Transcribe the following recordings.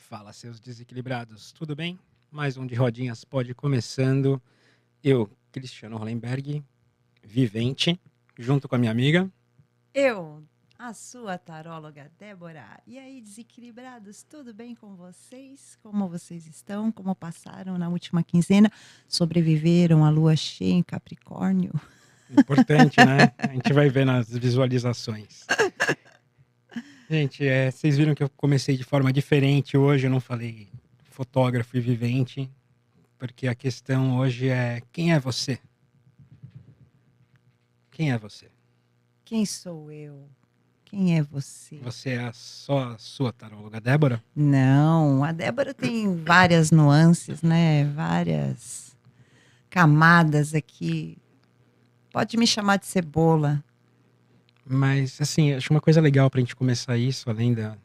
Fala, seus desequilibrados, tudo bem? Mais um de Rodinhas pode começando. Eu, Cristiano Hollenberg, vivente, junto com a minha amiga. Eu, a sua taróloga Débora. E aí, desequilibrados, tudo bem com vocês? Como vocês estão? Como passaram na última quinzena? Sobreviveram à lua cheia em Capricórnio? Importante, né? A gente vai ver nas visualizações. Gente, vocês viram que eu comecei de forma diferente hoje, eu não falei fotógrafo e vivente, porque a questão hoje é: quem é você? Quem é você? Quem sou eu? Quem é você? Você é só a sua taróloga Débora? Não, a Débora tem várias nuances, né? Várias camadas aqui. Pode me chamar de cebola. Mas, assim, acho uma coisa legal pra gente começar isso, além da,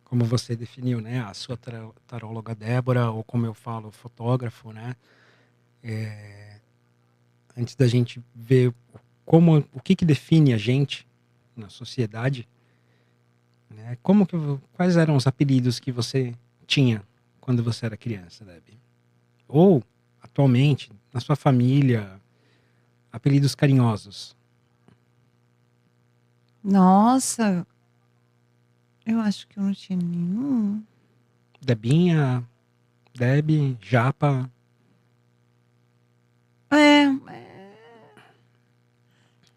como você definiu, né, a sua taróloga Débora, ou como eu falo, fotógrafo, né, antes da gente ver o que define a gente na sociedade, né, quais eram os apelidos que você tinha quando você era criança, Debbie? Ou, atualmente, na sua família, apelidos carinhosos. Nossa, eu acho que eu não tinha nenhum. Debinha, Deb, Japa.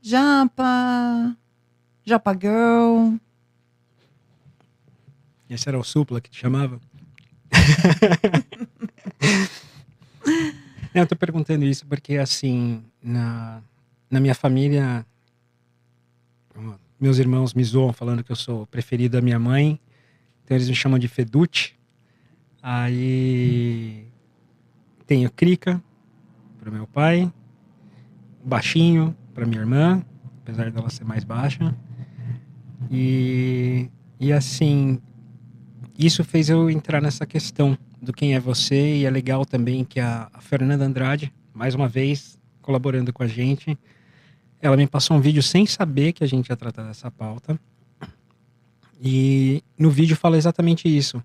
Japa, Japa Girl. Esse era o Supla que te chamava? Eu tô perguntando isso porque, assim, na minha família, meus irmãos me zoam falando que eu sou o preferido da minha mãe, então eles me chamam de Fedute. Aí tenho Crica pro meu pai, Baixinho pra minha irmã, apesar dela ser mais baixa. E assim, isso fez eu entrar nessa questão do quem é você, e é legal também que a Fernanda Andrade, mais uma vez, colaborando com a gente, ela me passou um vídeo sem saber que a gente ia tratar dessa pauta. E no vídeo fala exatamente isso.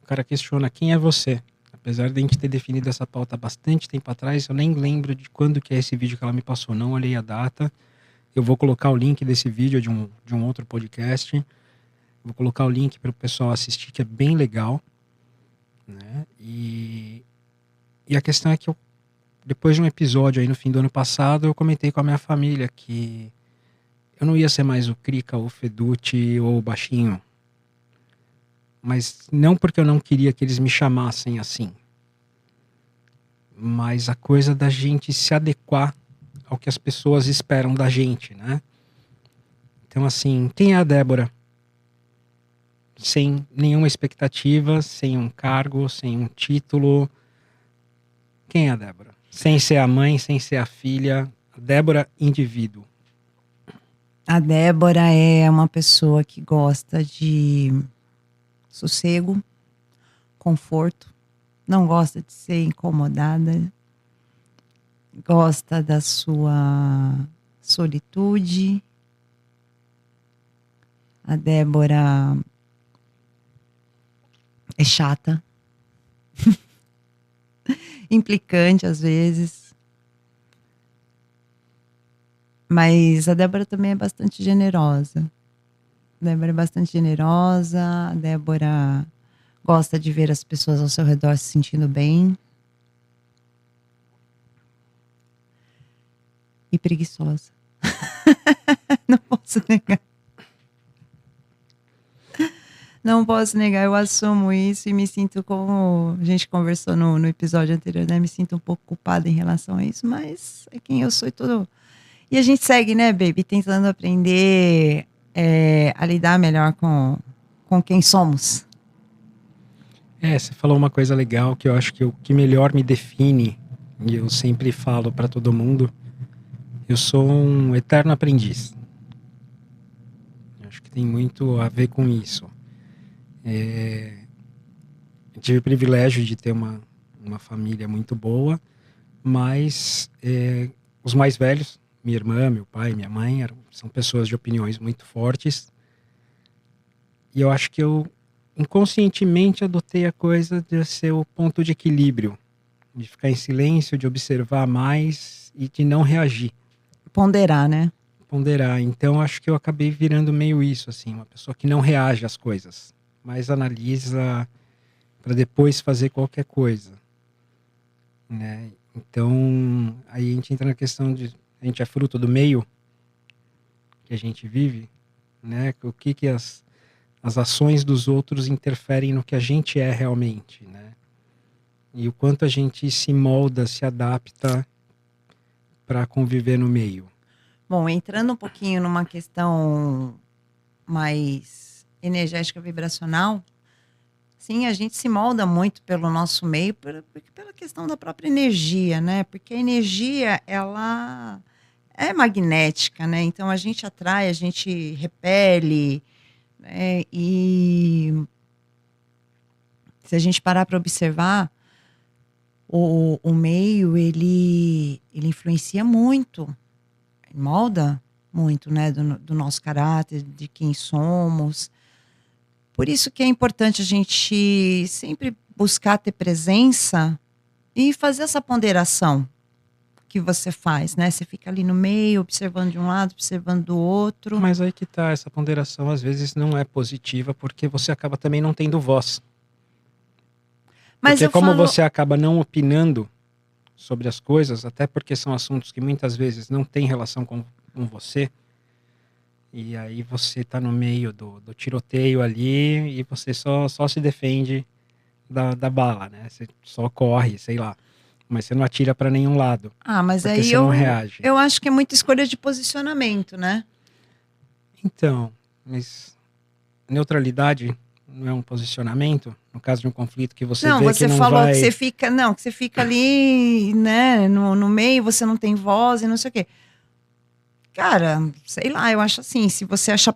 O cara questiona: quem é você? Apesar de a gente ter definido essa pauta há bastante tempo atrás, eu nem lembro de quando que é esse vídeo que ela me passou. Não olhei a data. Eu vou colocar o link desse vídeo de um outro podcast. Vou colocar o link para o pessoal assistir, que é bem legal, né? E a questão é que depois de um episódio aí no fim do ano passado, eu comentei com a minha família que eu não ia ser mais o Crica, o Fedute ou o Baixinho. Mas não porque eu não queria que eles me chamassem assim. Mas a coisa da gente se adequar ao que as pessoas esperam da gente, né? Então, assim, quem é a Débora? Sem nenhuma expectativa, sem um cargo, sem um título. Quem é a Débora? Sem ser a mãe, sem ser a filha. A Débora, indivíduo. A Débora é uma pessoa que gosta de sossego, conforto, não gosta de ser incomodada, gosta da sua solitude. A Débora é chata, implicante às vezes, mas a Débora também é bastante generosa. A Débora é bastante generosa, a Débora gosta de ver as pessoas ao seu redor se sentindo bem. E preguiçosa. Não posso negar. Não posso negar, eu assumo isso e me sinto, como a gente conversou no episódio anterior, né? Me sinto um pouco culpada em relação a isso, mas é quem eu sou e tudo. E a gente segue, né, baby? Tentando aprender a lidar melhor com quem somos. Você falou uma coisa legal que eu acho que o que melhor me define, e eu sempre falo para todo mundo: eu sou um eterno aprendiz. Eu acho que tem muito a ver com isso. Eu tive o privilégio de ter uma família muito boa, mas os mais velhos, minha irmã, meu pai, minha mãe, são pessoas de opiniões muito fortes. E eu acho que eu inconscientemente adotei a coisa de ser o ponto de equilíbrio, de ficar em silêncio, de observar mais e de não reagir, Ponderar, né? ponderar. Então acho que eu acabei virando meio isso, assim, uma pessoa que não reage às coisas, mas analisa para depois fazer qualquer coisa, né? Então aí a gente entra na questão de a gente é fruto do meio que a gente vive, né? O que que as ações dos outros interferem no que a gente é realmente, né? E o quanto a gente se molda, se adapta para conviver no meio. Bom, entrando um pouquinho numa questão mais energética vibracional, sim, a gente se molda muito pelo nosso meio, pela questão da própria energia, né? Porque a energia, ela é magnética, né? Então a gente atrai, a gente repele, né? E se a gente parar para observar, o meio, ele influencia muito, molda muito, né? Do nosso caráter, de quem somos. Por isso que é importante a gente sempre buscar ter presença e fazer essa ponderação que você faz, né? Você fica ali no meio, observando de um lado, observando do outro. Mas aí que tá, essa ponderação às vezes não é positiva porque você acaba também não tendo voz. Mas Porque eu como falo, você acaba não opinando sobre as coisas, até porque são assuntos que muitas vezes não têm relação com você, e aí você tá no meio do tiroteio ali e você só se defende da bala, né? Você só corre, sei lá. Mas você não atira para nenhum lado, mas porque aí você não reage. eu acho que é muita escolha de posicionamento, né? Então, mas neutralidade não é um posicionamento? No caso de um conflito que você Não, vê que você não falou que vai. você fica, não, que você fica ali, né, no meio, você não tem voz e não sei o quê. Cara, sei lá, eu acho assim, se você achar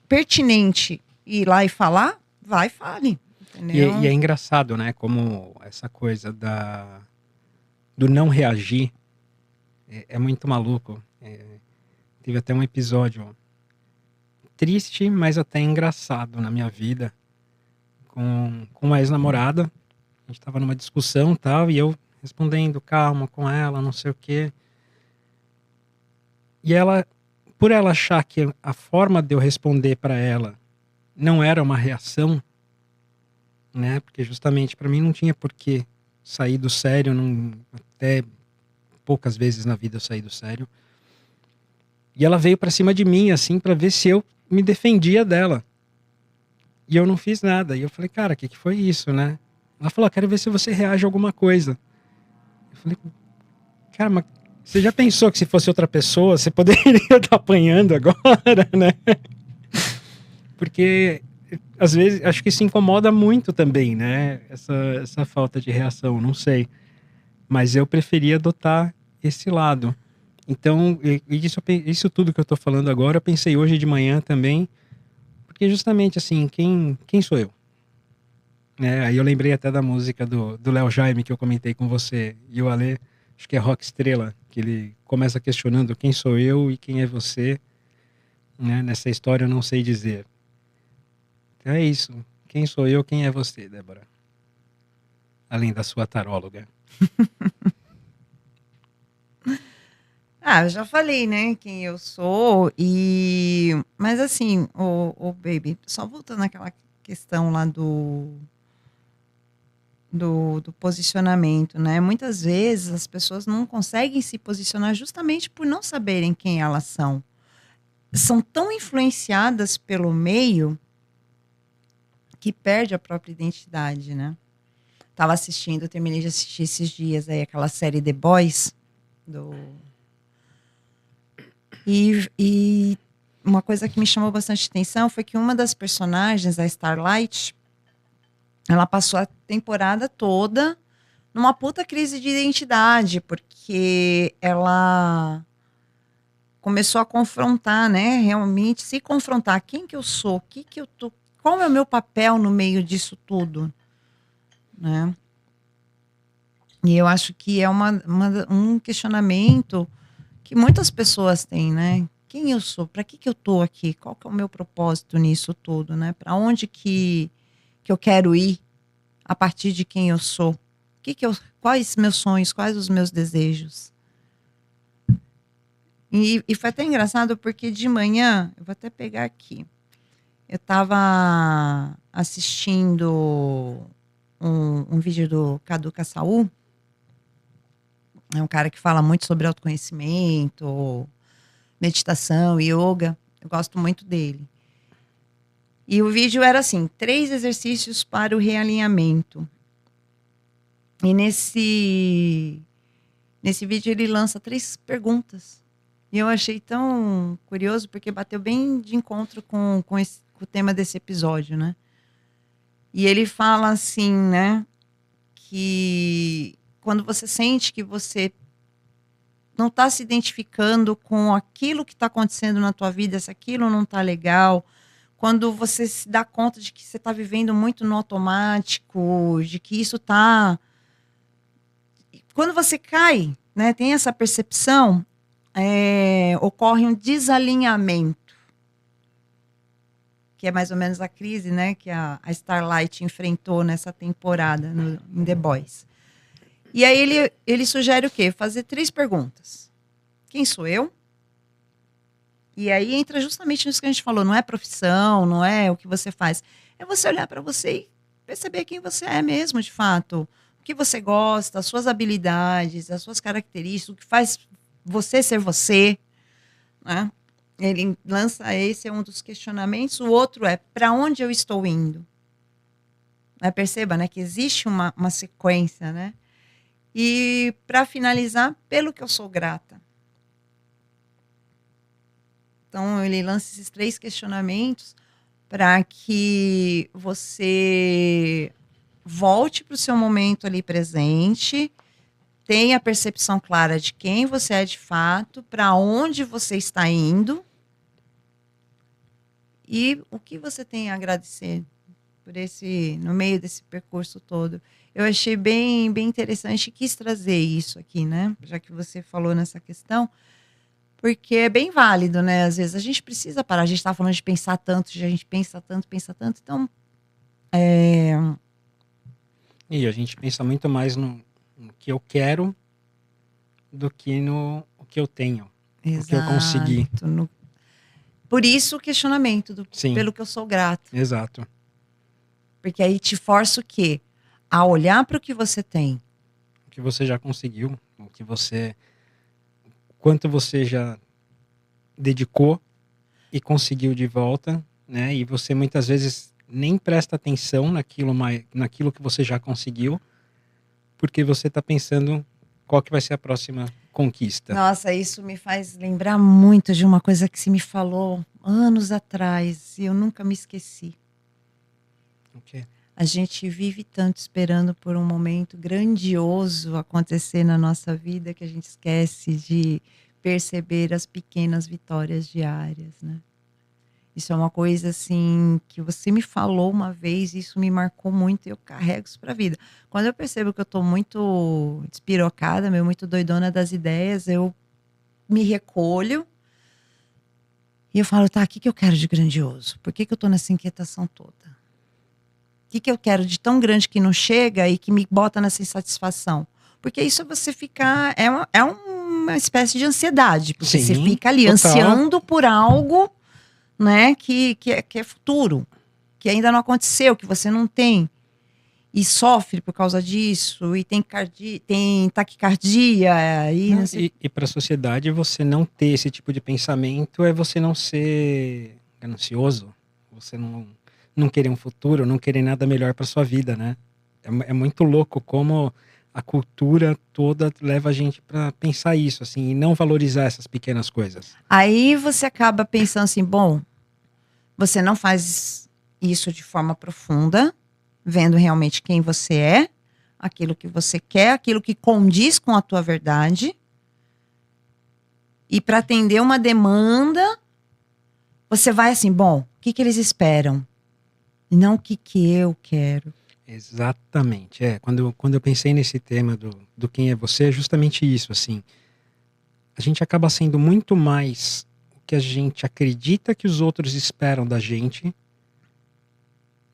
pertinente ir lá e falar, vai e fale, E entendeu? é engraçado, né? Como essa coisa do não reagir é muito maluco. Teve até um episódio triste, mas até engraçado na minha vida com uma ex-namorada. A gente tava numa discussão e tal, e eu respondendo calma com ela, não sei o quê. E ela, por ela achar que a forma de eu responder para ela não era uma reação, né? Porque justamente para mim não tinha por que sair do sério, não, até poucas vezes na vida eu saí do sério. E ela veio para cima de mim assim para ver se eu me defendia dela. E eu não fiz nada. E eu falei, cara, o que foi isso, né? Ela falou, quero ver se você reage a alguma coisa. Eu falei, cara, mas você já pensou que se fosse outra pessoa, você poderia estar apanhando agora, né? Porque às vezes acho que isso incomoda muito também, né? Essa falta de reação, não sei. Mas eu preferia adotar esse lado. Então, isso tudo que eu tô falando agora, eu pensei hoje de manhã também, porque justamente assim, quem sou eu? Né? Aí eu lembrei até da música do Léo Jaime que eu comentei com você e o Ale, acho que é Rock Estrela, que ele começa questionando quem sou eu e quem é você, né? Nessa história eu não sei dizer. Então é isso. Quem sou eu, quem é você, Débora? Além da sua taróloga. Eu já falei, né, quem eu sou mas assim, o baby, só voltando àquela questão lá do posicionamento, né? Muitas vezes as pessoas não conseguem se posicionar justamente por não saberem quem elas são. São tão influenciadas pelo meio que perde a própria identidade, né? Tava assistindo, terminei de assistir esses dias aí aquela série The Boys do e uma coisa que me chamou bastante atenção foi que uma das personagens, a Starlight, ela passou a temporada toda numa puta crise de identidade, porque ela começou a confrontar, né? Realmente se confrontar. Quem que eu sou? O que que eu tô? Qual é o meu papel no meio disso tudo, né? E eu acho que é um questionamento que muitas pessoas têm, né? Quem eu sou? Para que eu tô aqui? Qual que é o meu propósito nisso tudo, né? Para onde que que eu quero ir a partir de quem eu sou. Quais meus sonhos, quais os meus desejos. E foi até engraçado porque de manhã, eu vou até pegar aqui, eu estava assistindo um vídeo do Cadu Saul. É um cara que fala muito sobre autoconhecimento, meditação, yoga. Eu gosto muito dele. E o vídeo era assim, 3 exercícios para o realinhamento. E nesse vídeo ele lança 3 perguntas. E eu achei tão curioso, porque bateu bem de encontro com o tema desse episódio, né? E ele fala assim, né? Que quando você sente que você não está se identificando com aquilo que está acontecendo na tua vida, se aquilo não está legal, quando você se dá conta de que você está vivendo muito no automático, de que isso está... Quando você cai, né, tem essa percepção, ocorre um desalinhamento, que é mais ou menos a crise, né, que a Starlight enfrentou nessa temporada em The Boys. E aí ele sugere o quê? Fazer 3 perguntas. Quem sou eu? E aí entra justamente nisso que a gente falou, não é profissão, não é o que você faz. É você olhar para você e perceber quem você é mesmo, de fato. O que você gosta, as suas habilidades, as suas características, o que faz você ser você, né? Ele lança, esse é um dos questionamentos. O outro é, para onde eu estou indo? Perceba, né, que existe uma sequência, né? E, para finalizar, pelo que eu sou grata. Então, ele lança esses 3 questionamentos para que você volte para o seu momento ali presente, tenha a percepção clara de quem você é de fato, para onde você está indo e o que você tem a agradecer no meio desse percurso todo. Eu achei bem, bem interessante e quis trazer isso aqui, né? Já que você falou nessa questão, porque é bem válido, né? Às vezes a gente precisa parar, a gente está falando de pensar tanto, a gente pensa tanto, então... E a gente pensa muito mais no que eu quero do que no o que eu tenho, o que eu consegui. Por isso o questionamento, Sim, pelo que eu sou grato. exato. Porque aí te força o quê? A olhar para o que você tem. O que você já conseguiu, quanto você já dedicou e conseguiu de volta, né? E você muitas vezes nem presta atenção naquilo que você já conseguiu, porque você está pensando qual que vai ser a próxima conquista. Nossa, isso me faz lembrar muito de uma coisa que se me falou anos atrás e eu nunca me esqueci. Okay. A gente vive tanto esperando por um momento grandioso acontecer na nossa vida que a gente esquece de perceber as pequenas vitórias diárias, né? Isso é uma coisa assim que você me falou uma vez, isso me marcou muito e eu carrego isso para a vida. Quando eu percebo que eu estou muito despirocada, muito doidona das ideias, eu me recolho e eu falo, tá, o que eu quero de grandioso? Por que eu estou nessa inquietação toda? O que eu quero de tão grande que não chega e que me bota nessa insatisfação? Porque isso é você ficar... É uma espécie de ansiedade. Porque Sim, você fica ali total. ansiando por algo, né, que é futuro. Que ainda não aconteceu, que você não tem. E sofre por causa disso. E tem taquicardia. E para a sociedade, você não ter esse tipo de pensamento é você não ser ganancioso. Você não querer um futuro, não querer nada melhor para sua vida, né? É muito louco como a cultura toda leva a gente para pensar isso, assim, e não valorizar essas pequenas coisas. Aí você acaba pensando assim, bom, você não faz isso de forma profunda, vendo realmente quem você é, aquilo que você quer, aquilo que condiz com a tua verdade. E para atender uma demanda, você vai assim, bom, o que eles esperam? E não o que eu quero. Exatamente. Quando eu pensei nesse tema do quem é você, é justamente isso, assim. A gente acaba sendo muito mais o que a gente acredita que os outros esperam da gente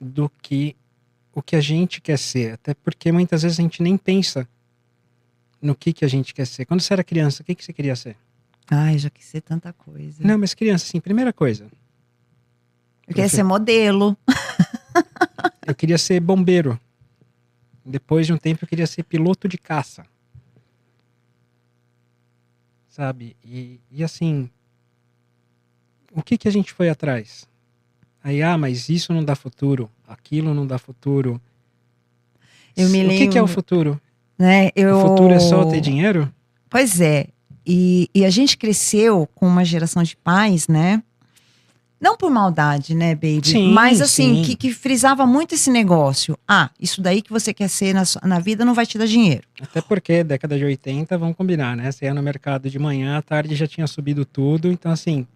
do que o que a gente quer ser. Até porque muitas vezes a gente nem pensa no que a gente quer ser. Quando você era criança, o que você queria ser? Ai, já quis ser tanta coisa. Não, mas criança, assim, primeira coisa. Eu queria ser modelo. Eu queria ser bombeiro. Depois de um tempo eu queria ser piloto de caça. Sabe? E assim, o que a gente foi atrás? Aí, mas isso não dá futuro, aquilo não dá futuro. Eu me O que é o lembro, futuro? né? O futuro é só ter dinheiro? Pois é. E a gente cresceu com uma geração de pais, né? Não por maldade, né, baby? Sim, Mas assim, sim. que frisava muito esse negócio. Isso daí que você quer ser na vida não vai te dar dinheiro. Até porque década de 80, vamos combinar, né? Você ia no mercado de manhã, à tarde já tinha subido tudo. Então, assim,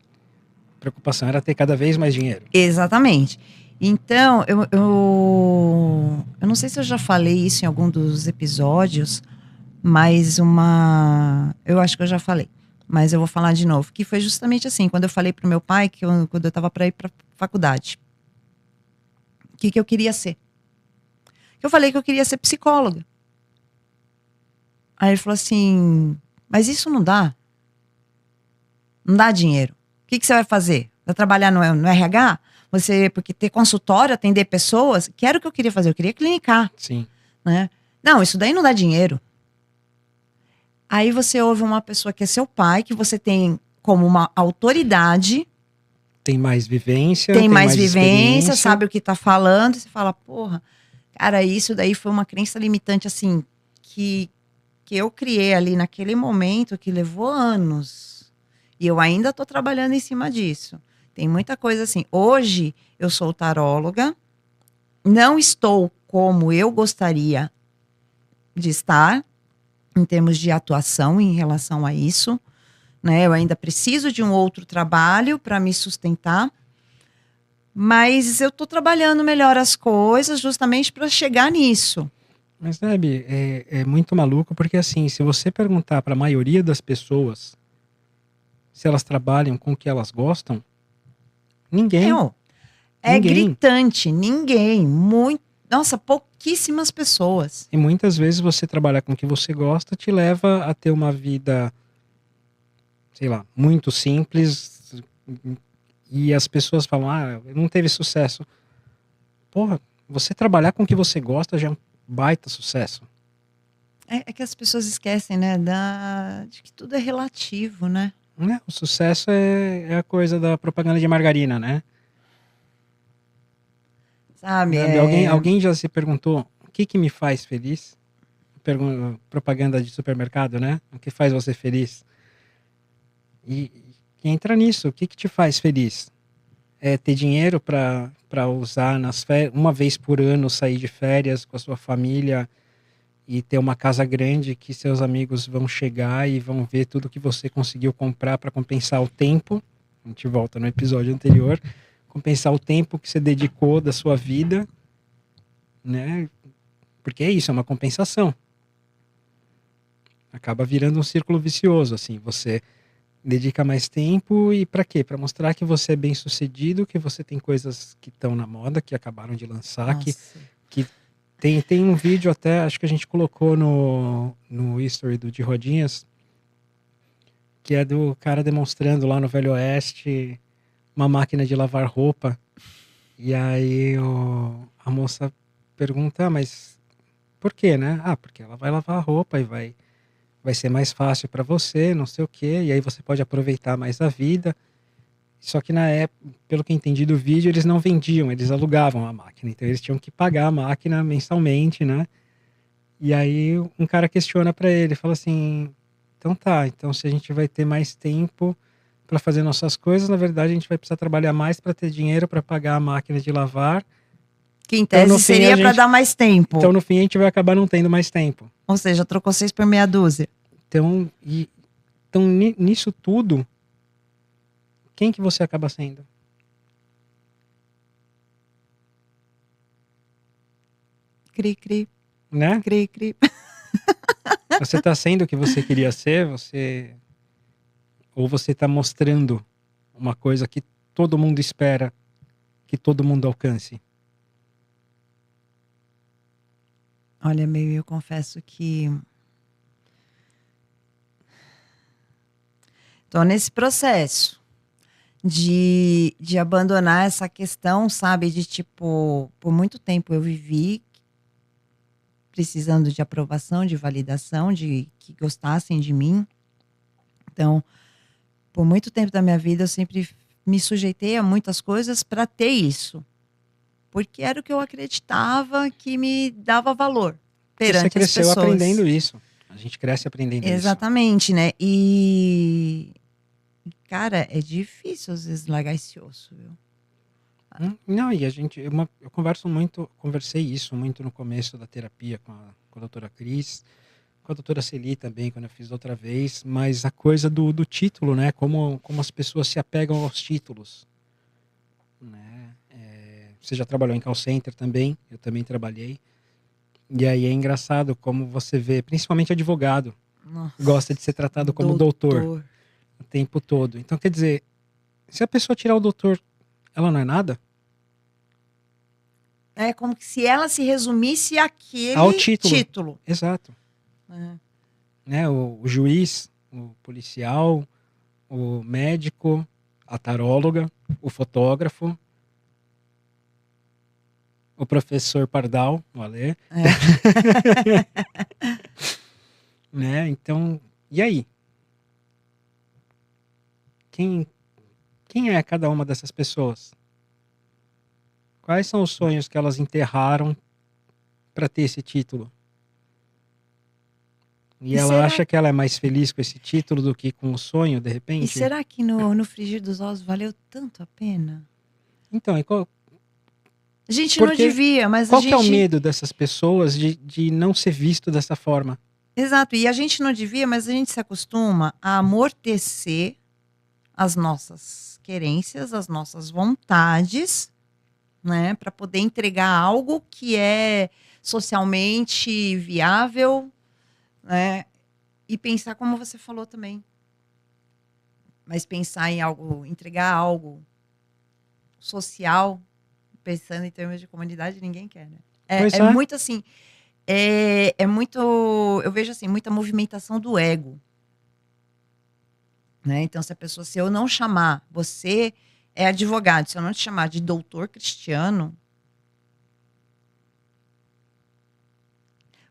a preocupação era ter cada vez mais dinheiro. Exatamente. Então, eu não sei se eu já falei isso em algum dos episódios, mas eu acho que eu já falei, mas eu vou falar de novo, que foi justamente assim, quando eu falei pro meu pai, quando eu estava para ir para faculdade, o que eu queria ser. Eu falei que eu queria ser psicóloga. Aí ele falou assim, mas isso não dá. Não dá dinheiro. O que você vai fazer? Vai trabalhar no RH? Porque ter consultório, atender pessoas, que era o que eu queria fazer, eu queria clinicar. Sim. Né? Não, isso daí não dá dinheiro. Aí você ouve uma pessoa que é seu pai, que você tem como uma autoridade. Tem mais vivência. Tem mais vivência, experiência. sabe o que tá falando. E você fala, porra, cara, isso daí foi uma crença limitante, assim, que eu criei ali naquele momento, que levou anos. E eu ainda tô trabalhando em cima disso. Tem muita coisa assim. Hoje, eu sou taróloga. Não estou como eu gostaria de estar, em termos de atuação em relação a isso, né? Eu ainda preciso de um outro trabalho para me sustentar, mas eu estou trabalhando melhor as coisas justamente para chegar nisso. Mas, sabe, é muito maluco porque, assim, se você perguntar para a maioria das pessoas se elas trabalham com o que elas gostam, ninguém. É gritante, ninguém, nossa, pouquíssimas pessoas. E muitas vezes você trabalhar com o que você gosta te leva a ter uma vida, sei lá, muito simples. E as pessoas falam, não teve sucesso. Porra, você trabalhar com o que você gosta já é um baita sucesso. É que as pessoas esquecem, né, de que tudo é relativo, né? O sucesso é a coisa da propaganda de margarina, né? Sabe? Alguém já se perguntou o que me faz feliz? Propaganda de supermercado, né? O que faz você feliz? E entra nisso. O que te faz feliz? É ter dinheiro para usar nas férias, uma vez por ano, sair de férias com a sua família e ter uma casa grande que seus amigos vão chegar e vão ver tudo que você conseguiu comprar para compensar o tempo. A gente volta no episódio anterior. Compensar o tempo que você dedicou da sua vida, né? Porque é isso, é uma compensação. Acaba virando um círculo vicioso, assim. Você dedica mais tempo e para quê? Para mostrar que você é bem sucedido, que você tem coisas que estão na moda, que acabaram de lançar, que tem um vídeo até, acho que a gente colocou no history do De Rodinhas, que é do cara demonstrando lá no Velho Oeste uma máquina de lavar roupa. E aí a moça pergunta, mas por quê, né? Porque ela vai lavar a roupa e vai ser mais fácil para você, não sei o quê, e aí você pode aproveitar mais a vida. Só que na época, pelo que eu entendi do vídeo, eles não vendiam, eles alugavam a máquina. Então eles tinham que pagar a máquina mensalmente, né? E aí um cara questiona para ele, fala assim, então se a gente vai ter mais tempo para fazer nossas coisas, na verdade a gente vai precisar trabalhar mais para ter dinheiro para pagar a máquina de lavar. Que em tese então, seria para dar mais tempo. Então no fim a gente vai acabar não tendo mais tempo. Ou seja, trocou 6 por meia dúzia. Então nisso tudo, quem que você acaba sendo? Cri, cri. Né? Cri, cri. Você está sendo o que você queria ser, ou você está mostrando uma coisa que todo mundo espera que todo mundo alcance? Olha, meio eu confesso que tô nesse processo de abandonar essa questão, sabe? De tipo, por muito tempo eu vivi precisando de aprovação, de validação, de que gostassem de mim. Então, por muito tempo da minha vida, eu sempre me sujeitei a muitas coisas para ter isso. Porque era o que eu acreditava que me dava valor Porque você perante as cresceu pessoas. aprendendo isso. A gente cresce aprendendo isso. Exatamente, né? E, cara, é difícil às vezes largar esse osso, viu? Não, e a gente, eu conversei isso muito no começo da terapia com a doutora Cris, com a doutora Celi também, quando eu fiz outra vez, mas a coisa do título, né? Como as pessoas se apegam aos títulos, né? Você já trabalhou em call center também, eu também trabalhei, e aí é engraçado como você vê, principalmente advogado, gosta de ser Nossa, tratado como doutor doutor. o tempo todo. Então, quer dizer, se a pessoa tirar o doutor, ela não é nada? É como que se ela se resumisse Ao àquele título. título. Exato. Né? Né? O juiz, o policial, o médico, a taróloga, o fotógrafo, o professor Pardal, o Alê, É. né? Então, e aí? Quem, quem é cada uma dessas pessoas? Quais são os sonhos que elas enterraram para ter esse título? E E ela será, acha que ela é mais feliz com esse título do que com o sonho, de e repente? será que no frigir dos ovos valeu tanto a pena? Então, A gente não porque devia, mas a qual que é o gente. medo dessas pessoas de não ser visto dessa forma? Exato, e a gente não devia, mas a gente se acostuma a amortecer as nossas querências, as nossas vontades, né, para poder entregar algo que é socialmente viável, né, e pensar como você falou também, mas pensar em algo, entregar algo social, pensando em termos de comunidade, ninguém quer, né? Pois É é. muito assim, é muito, eu vejo assim, muita movimentação do ego, né? Então, se eu não chamar, você é advogado, se eu não te chamar de doutor Cristiano,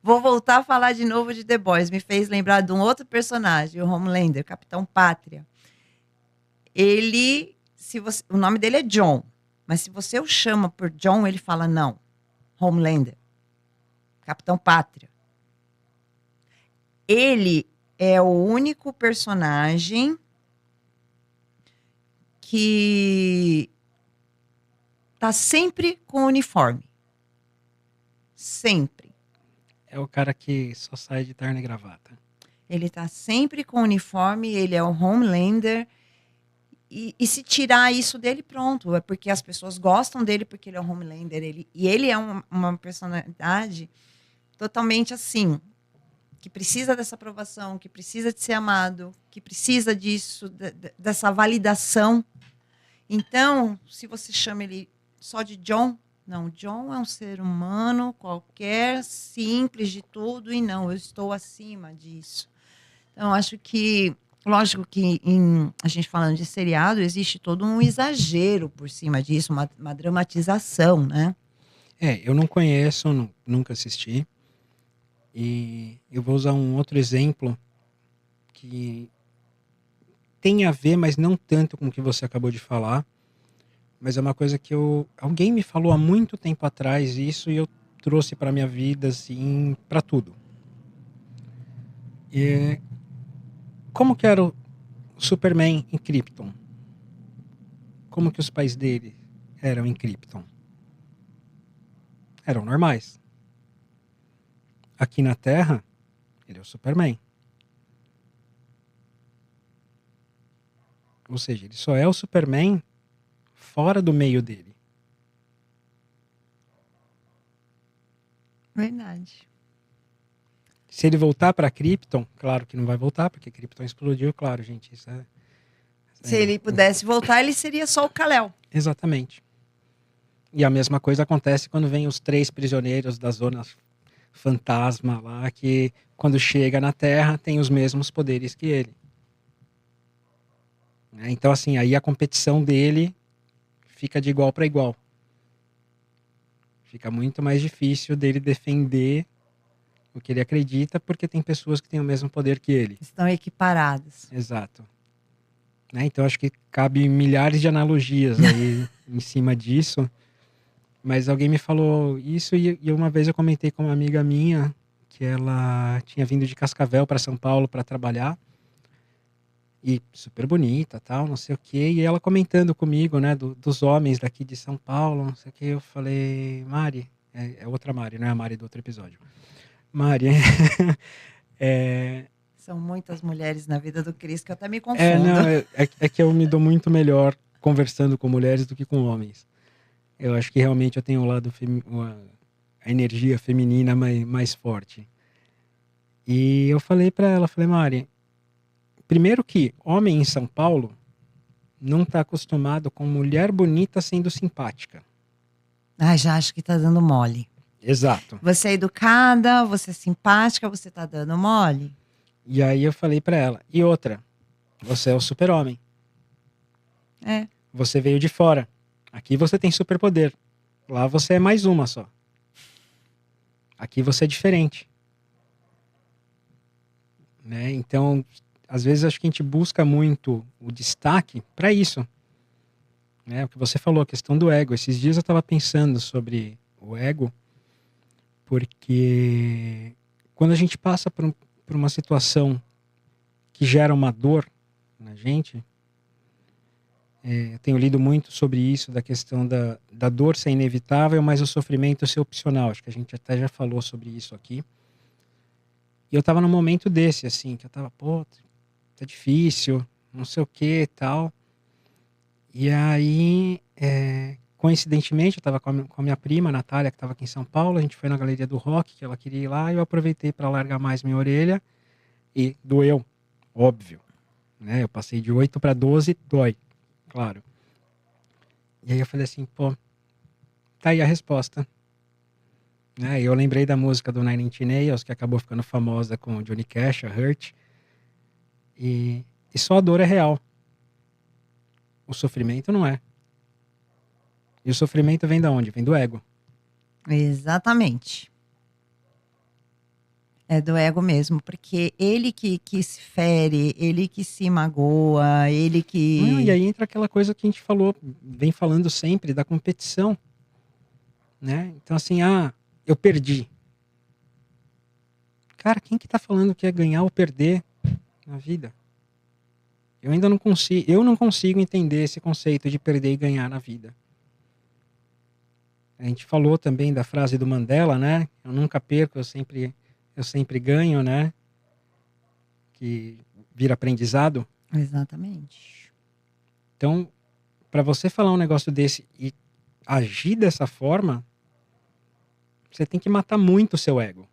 vou voltar a falar de novo de The Boys, me fez lembrar de um outro personagem, o Homelander, Capitão Pátria. Ele, se você, o nome dele é John, mas se você o chama por John, ele fala não, Homelander, Capitão Pátria. Ele é o único personagem que tá sempre com uniforme. Sempre. É o cara que só sai de terno e gravata. Ele tá sempre com uniforme, ele é o Homelander. E se tirar isso dele, pronto. É porque as pessoas gostam dele porque ele é o Homelander. E ele é uma personalidade totalmente assim, que precisa dessa aprovação, que precisa de ser amado, que precisa disso, dessa validação. Então, se você chama ele só de John, não, John é um ser humano qualquer, simples de tudo, e não, eu estou acima disso. Então, acho que, lógico que a gente falando de seriado, existe todo um exagero por cima disso, uma dramatização, né? Eu não conheço, nunca assisti. E eu vou usar um outro exemplo que tem a ver, mas não tanto com o que você acabou de falar. Mas é uma coisa que alguém me falou há muito tempo atrás isso e eu trouxe para minha vida, assim, para tudo. E como que era o Superman em Krypton? Como que os pais dele eram em Krypton? Eram normais. Aqui na Terra, ele é o Superman. Ou seja, ele só é o Superman fora do meio dele. Verdade. Se ele voltar para Krypton, claro que não vai voltar, porque Krypton explodiu, claro, gente. Se ele pudesse voltar, ele seria só o Kal-El. Exatamente. E a mesma coisa acontece quando vem os 3 prisioneiros da Zona fantasma lá que, quando chega na Terra, tem os mesmos poderes que ele. Né? Então, assim, aí a competição dele fica de igual para igual. Fica muito mais difícil dele defender o que ele acredita, porque tem pessoas que têm o mesmo poder que ele. Estão equiparados. Exato. Né? Então, acho que cabe milhares de analogias aí em cima disso. Mas alguém me falou isso e uma vez eu comentei com uma amiga minha que ela tinha vindo de Cascavel para São Paulo para trabalhar. E super bonita, tal, não sei o quê. E ela comentando comigo, né, dos homens daqui de São Paulo, não sei o quê. Eu falei, Mari, é outra Mari, não é a Mari do outro episódio. Mari, São muitas mulheres na vida do Cris que eu até me confundo. não, é que eu me dou muito melhor conversando com mulheres do que com homens. Eu acho que realmente eu tenho o lado, a energia feminina mais forte. E eu falei pra ela, falei, Mari, primeiro que homem em São Paulo não tá acostumado com mulher bonita sendo simpática. Ah, já acho que tá dando mole. Exato. Você é educada, você é simpática, você tá dando mole. E aí eu falei pra ela, e outra, você é o super-homem. É. Você veio de fora. Aqui você tem superpoder. Lá você é mais uma só. Aqui você é diferente. Né? Então, às vezes acho que a gente busca muito o destaque para isso. Né? O que você falou, a questão do ego. Esses dias eu estava pensando sobre o ego, porque quando a gente passa por uma situação que gera uma dor na gente, eu tenho lido muito sobre isso, da questão da dor ser inevitável, mas o sofrimento ser opcional. Acho que a gente até já falou sobre isso aqui. E eu tava num momento desse, assim, que eu tava, pô, tá difícil, não sei o que e tal. E aí, coincidentemente, eu tava com a minha prima, a Natália, que tava aqui em São Paulo. A gente foi na Galeria do Rock, que ela queria ir lá, e eu aproveitei para largar mais minha orelha. E doeu, óbvio. Né? Eu passei de 8 para 12, dói, claro. E aí eu falei assim, pô, tá aí a resposta. Né? E eu lembrei da música do Nine Inch Nails, que acabou ficando famosa com o Johnny Cash, a Hurt. E só a dor é real. O sofrimento não é. E o sofrimento vem da onde? Vem do ego. Exatamente. É do ego mesmo, porque ele que se fere, ele que se magoa, ele E que... aí entra aquela coisa que a gente falou, vem falando sempre, da competição. Né? Então assim, eu perdi. Cara, quem que tá falando que é ganhar ou perder na vida? Eu ainda não consigo entender esse conceito de perder e ganhar na vida. A gente falou também da frase do Mandela, né? Eu nunca perco, eu sempre ganho, né? Que vira aprendizado. Exatamente. Então, para você falar um negócio desse e agir dessa forma, você tem que matar muito o seu ego.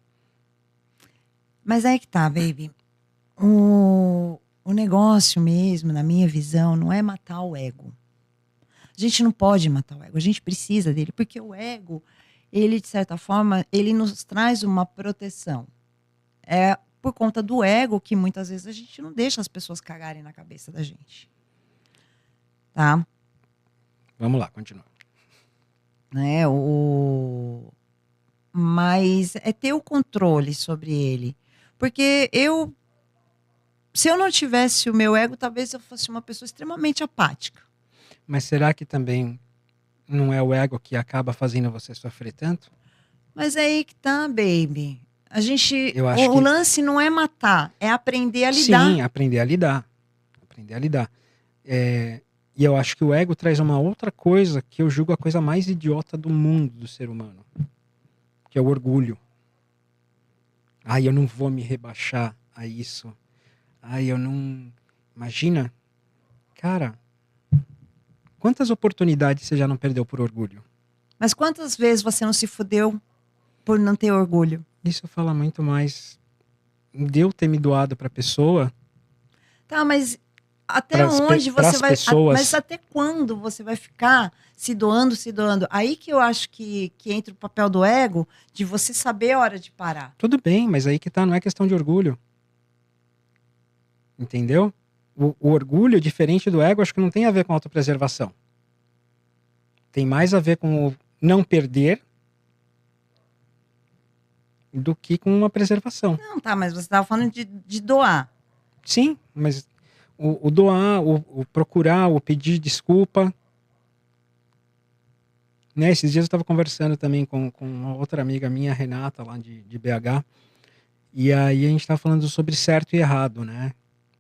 Mas aí que tá, baby. O negócio mesmo, na minha visão, não é matar o ego. A gente não pode matar o ego, a gente precisa dele, porque o ego, ele, de certa forma, ele nos traz uma proteção. É por conta do ego que muitas vezes a gente não deixa as pessoas cagarem na cabeça da gente. Tá? Vamos lá, continua. Né? Mas é ter o controle sobre ele. Porque se eu não tivesse o meu ego, talvez eu fosse uma pessoa extremamente apática. Mas será que também não é o ego que acaba fazendo você sofrer tanto? Mas é aí que tá, baby. Eu acho O que lance não é matar, é aprender a lidar. sim, aprender a lidar. Aprender a lidar. E eu acho que o ego traz uma outra coisa que eu julgo a coisa mais idiota do mundo do ser humano, que é o orgulho. Eu não vou me rebaixar a isso. Eu não... Imagina, cara, quantas oportunidades você já não perdeu por orgulho? Mas quantas vezes você não se fudeu por não ter orgulho? Isso fala muito mais de eu ter me doado pra pessoa. Tá, mas Até onde você vai... pessoas. Mas até quando você vai ficar se doando, se doando? Aí que eu acho que entra o papel do ego, de você saber a hora de parar. Tudo bem, mas aí que tá, não é questão de orgulho. Entendeu? O orgulho, diferente do ego, acho que não tem a ver com autopreservação. Tem mais a ver com o não perder do que com uma preservação. Não, tá, mas você estava falando de doar. Sim, mas o doar, o procurar, o pedir desculpa. Né, esses dias eu estava conversando também com uma outra amiga minha, Renata, lá de BH. E aí a gente estava falando sobre certo e errado, né?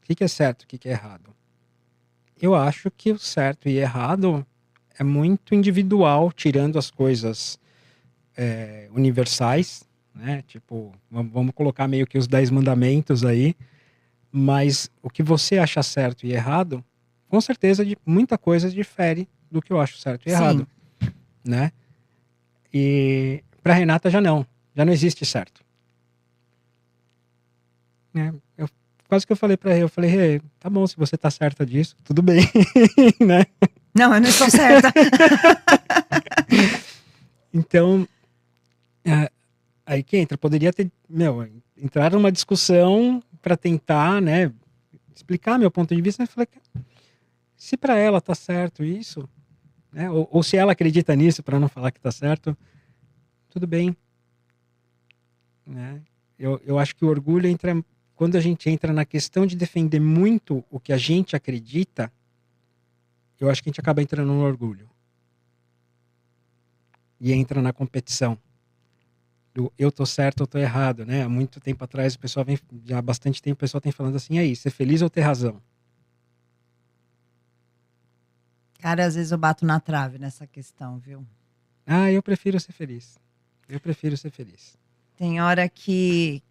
O que é certo, o que é errado? Eu acho que o certo e errado é muito individual, tirando as coisas universais, né? Tipo, vamos colocar meio que os 10 mandamentos aí. Mas o que você acha certo e errado, com certeza muita coisa difere do que eu acho certo e errado, né? E para Renata já não existe certo. Quase que eu falei para ele, Rê, tá bom, se você tá certa disso, tudo bem, né? Não, eu não estou certa. Então, aí que entra, poderia ter, entrar numa discussão para tentar, né, explicar meu ponto de vista. Eu falei, se para ela tá certo isso, né, ou se ela acredita nisso, para não falar que tá certo, tudo bem, né? Eu acho que o orgulho entra quando a gente entra na questão de defender muito o que a gente acredita. Eu acho que a gente acaba entrando no orgulho e entra na competição do eu tô certo ou tô errado, né? Há muito tempo atrás, já há bastante tempo, o pessoal tem falando assim, aí, ser feliz ou ter razão? Cara, às vezes eu bato na trave nessa questão, viu? Eu prefiro ser feliz. Eu prefiro ser feliz. Tem hora que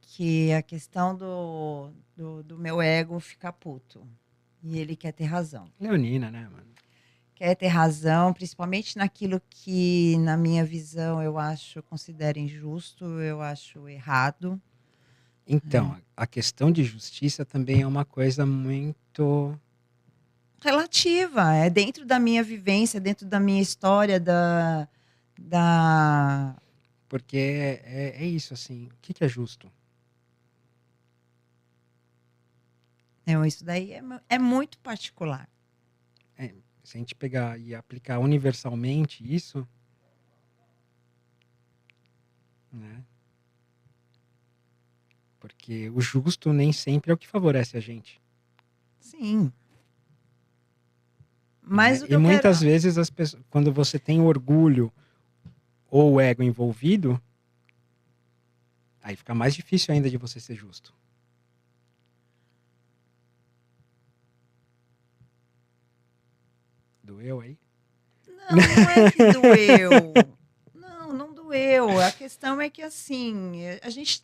a questão do meu ego fica puto. E ele quer ter razão. Leonina, né, mano? Quer ter razão, principalmente naquilo que, na minha visão, eu considero injusto, eu acho errado. Então, a questão de justiça também é uma coisa muito... relativa, é dentro da minha vivência, dentro da minha história, Porque é isso, assim, o que é justo? Isso daí é muito particular. Se a gente pegar e aplicar universalmente isso, né? Porque o justo nem sempre é o que favorece a gente. Sim. Mas né? E muitas vezes as pessoas, quando você tem orgulho ou o ego envolvido, aí fica mais difícil ainda de você ser justo. Doeu aí? Não é que doeu. Não doeu. A questão é que, assim,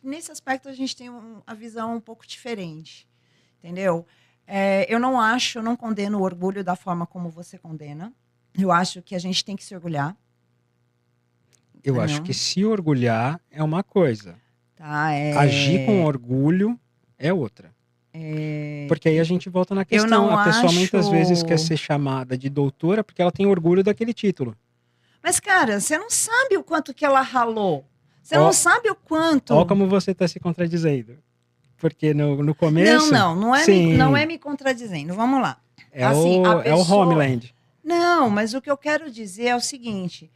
nesse aspecto, a gente tem a visão um pouco diferente. Entendeu? Eu não condeno o orgulho da forma como você condena. Eu acho que a gente tem que se orgulhar. Eu acho que se orgulhar é uma coisa. Tá, agir com orgulho é outra. Porque aí a gente volta na questão. A pessoa muitas vezes quer ser chamada de doutora porque ela tem orgulho daquele título. Mas, cara, você não sabe o quanto que ela ralou. Você não sabe o quanto. Olha como você está se contradizendo. Porque no começo... Não é me contradizendo. Vamos lá. É o Homeland. Não, mas o que eu quero dizer é o seguinte.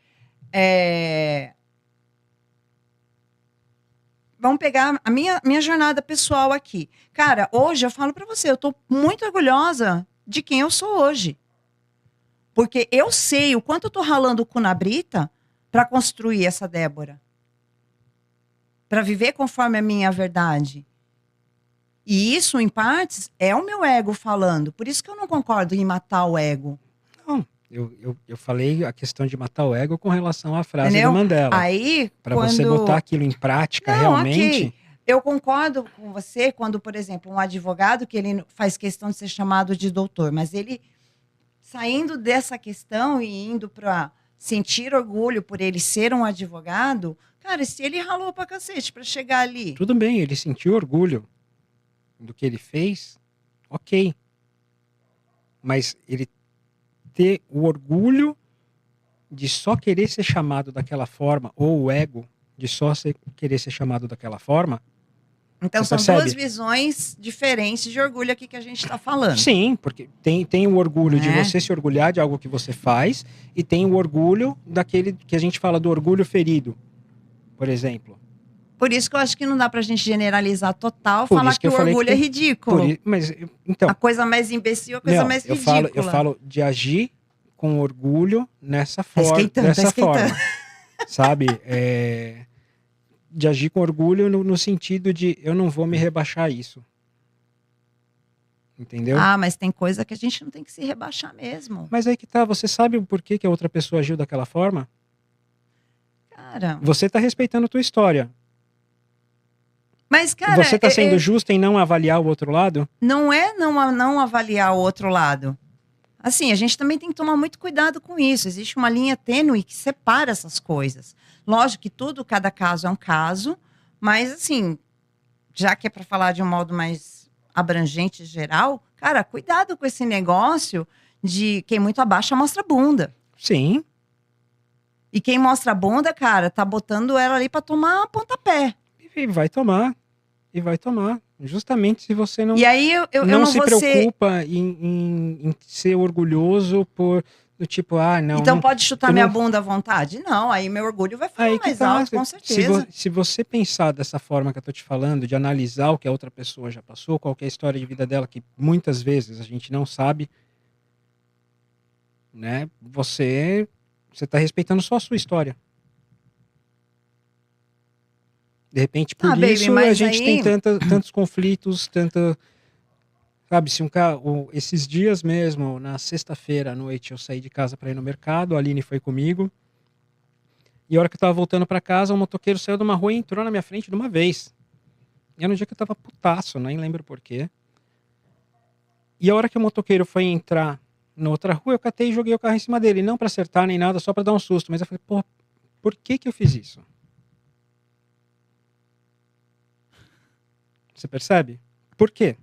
Vamos pegar a minha jornada pessoal aqui. Cara, hoje eu falo para você, eu tô muito orgulhosa de quem eu sou hoje. Porque eu sei o quanto eu tô ralando o cu na brita para construir essa Débora. Para viver conforme a minha verdade. E isso, em partes, é o meu ego falando. Por isso que eu não concordo em matar o ego. Não, eu falei a questão de matar o ego com relação à frase do Mandela. Aí, para você botar aquilo em prática realmente... Okay. Eu concordo com você quando, por exemplo, um advogado que ele faz questão de ser chamado de doutor, mas ele, saindo dessa questão e indo para sentir orgulho por ele ser um advogado, cara, se ele ralou pra cacete para chegar ali. Tudo bem, ele sentiu orgulho do que ele fez, ok. Mas ele ter o orgulho de só querer ser chamado daquela forma, ou o ego de só querer ser chamado daquela forma. Então Você são percebe? duas visões diferentes de orgulho aqui que a gente está falando. Sim, porque tem o orgulho de Né? você se orgulhar de algo que você faz, e tem o orgulho daquele que a gente fala do orgulho ferido, por exemplo. Por isso que eu acho que não dá pra gente generalizar total, Por falar isso que eu o falei orgulho que é tem- ridículo. Mas, então, A coisa mais imbecil, a coisa não, mais eu ridícula. falo de agir com orgulho Tá esquentando, dessa tá esquentando. forma, sabe? De agir com orgulho no sentido de eu não vou me rebaixar a isso. Entendeu? Ah, mas tem coisa que a gente não tem que se rebaixar mesmo. Mas aí que tá, você sabe o porquê que a outra pessoa agiu daquela forma? Cara, Você tá respeitando a tua história. mas cara, Você tá sendo justo em não avaliar o outro lado? não é não avaliar o outro lado. Assim, a gente também tem que tomar muito cuidado com isso. Existe uma linha tênue que separa essas coisas. Lógico que tudo, cada caso é um caso, mas assim, já que é para falar de um modo mais abrangente, geral, cara, cuidado com esse negócio de quem muito abaixa mostra a bunda. Sim. E quem mostra a bunda, cara, tá botando ela ali para tomar pontapé. E vai tomar. E vai tomar. Justamente se você não, E aí eu não não se vou ser. preocupa em ser orgulhoso por do tipo, não. Então não, pode chutar eu minha não- bunda à vontade? Não, aí meu orgulho vai falar Aí que mais tá. alto, com certeza. Se você pensar dessa forma que eu tô te falando, de analisar o que a outra pessoa já passou, qual que é a história de vida dela, que muitas vezes a gente não sabe, né? Você tá respeitando só a sua história. De repente, por Baby, isso a mas gente tem aí. tantos conflitos, sabe, se esses dias mesmo, na sexta-feira à noite, eu saí de casa para ir no mercado, a Aline foi comigo. E a hora que eu tava voltando para casa, um motoqueiro saiu de uma rua e entrou na minha frente de uma vez. E era um dia que eu tava putaço, nem lembro porquê. E a hora que o motoqueiro foi entrar na outra rua, eu catei e joguei o carro em cima dele. Não para acertar nem nada, só para dar um susto. Mas eu falei, pô, por que eu fiz isso? Você percebe? Por quê?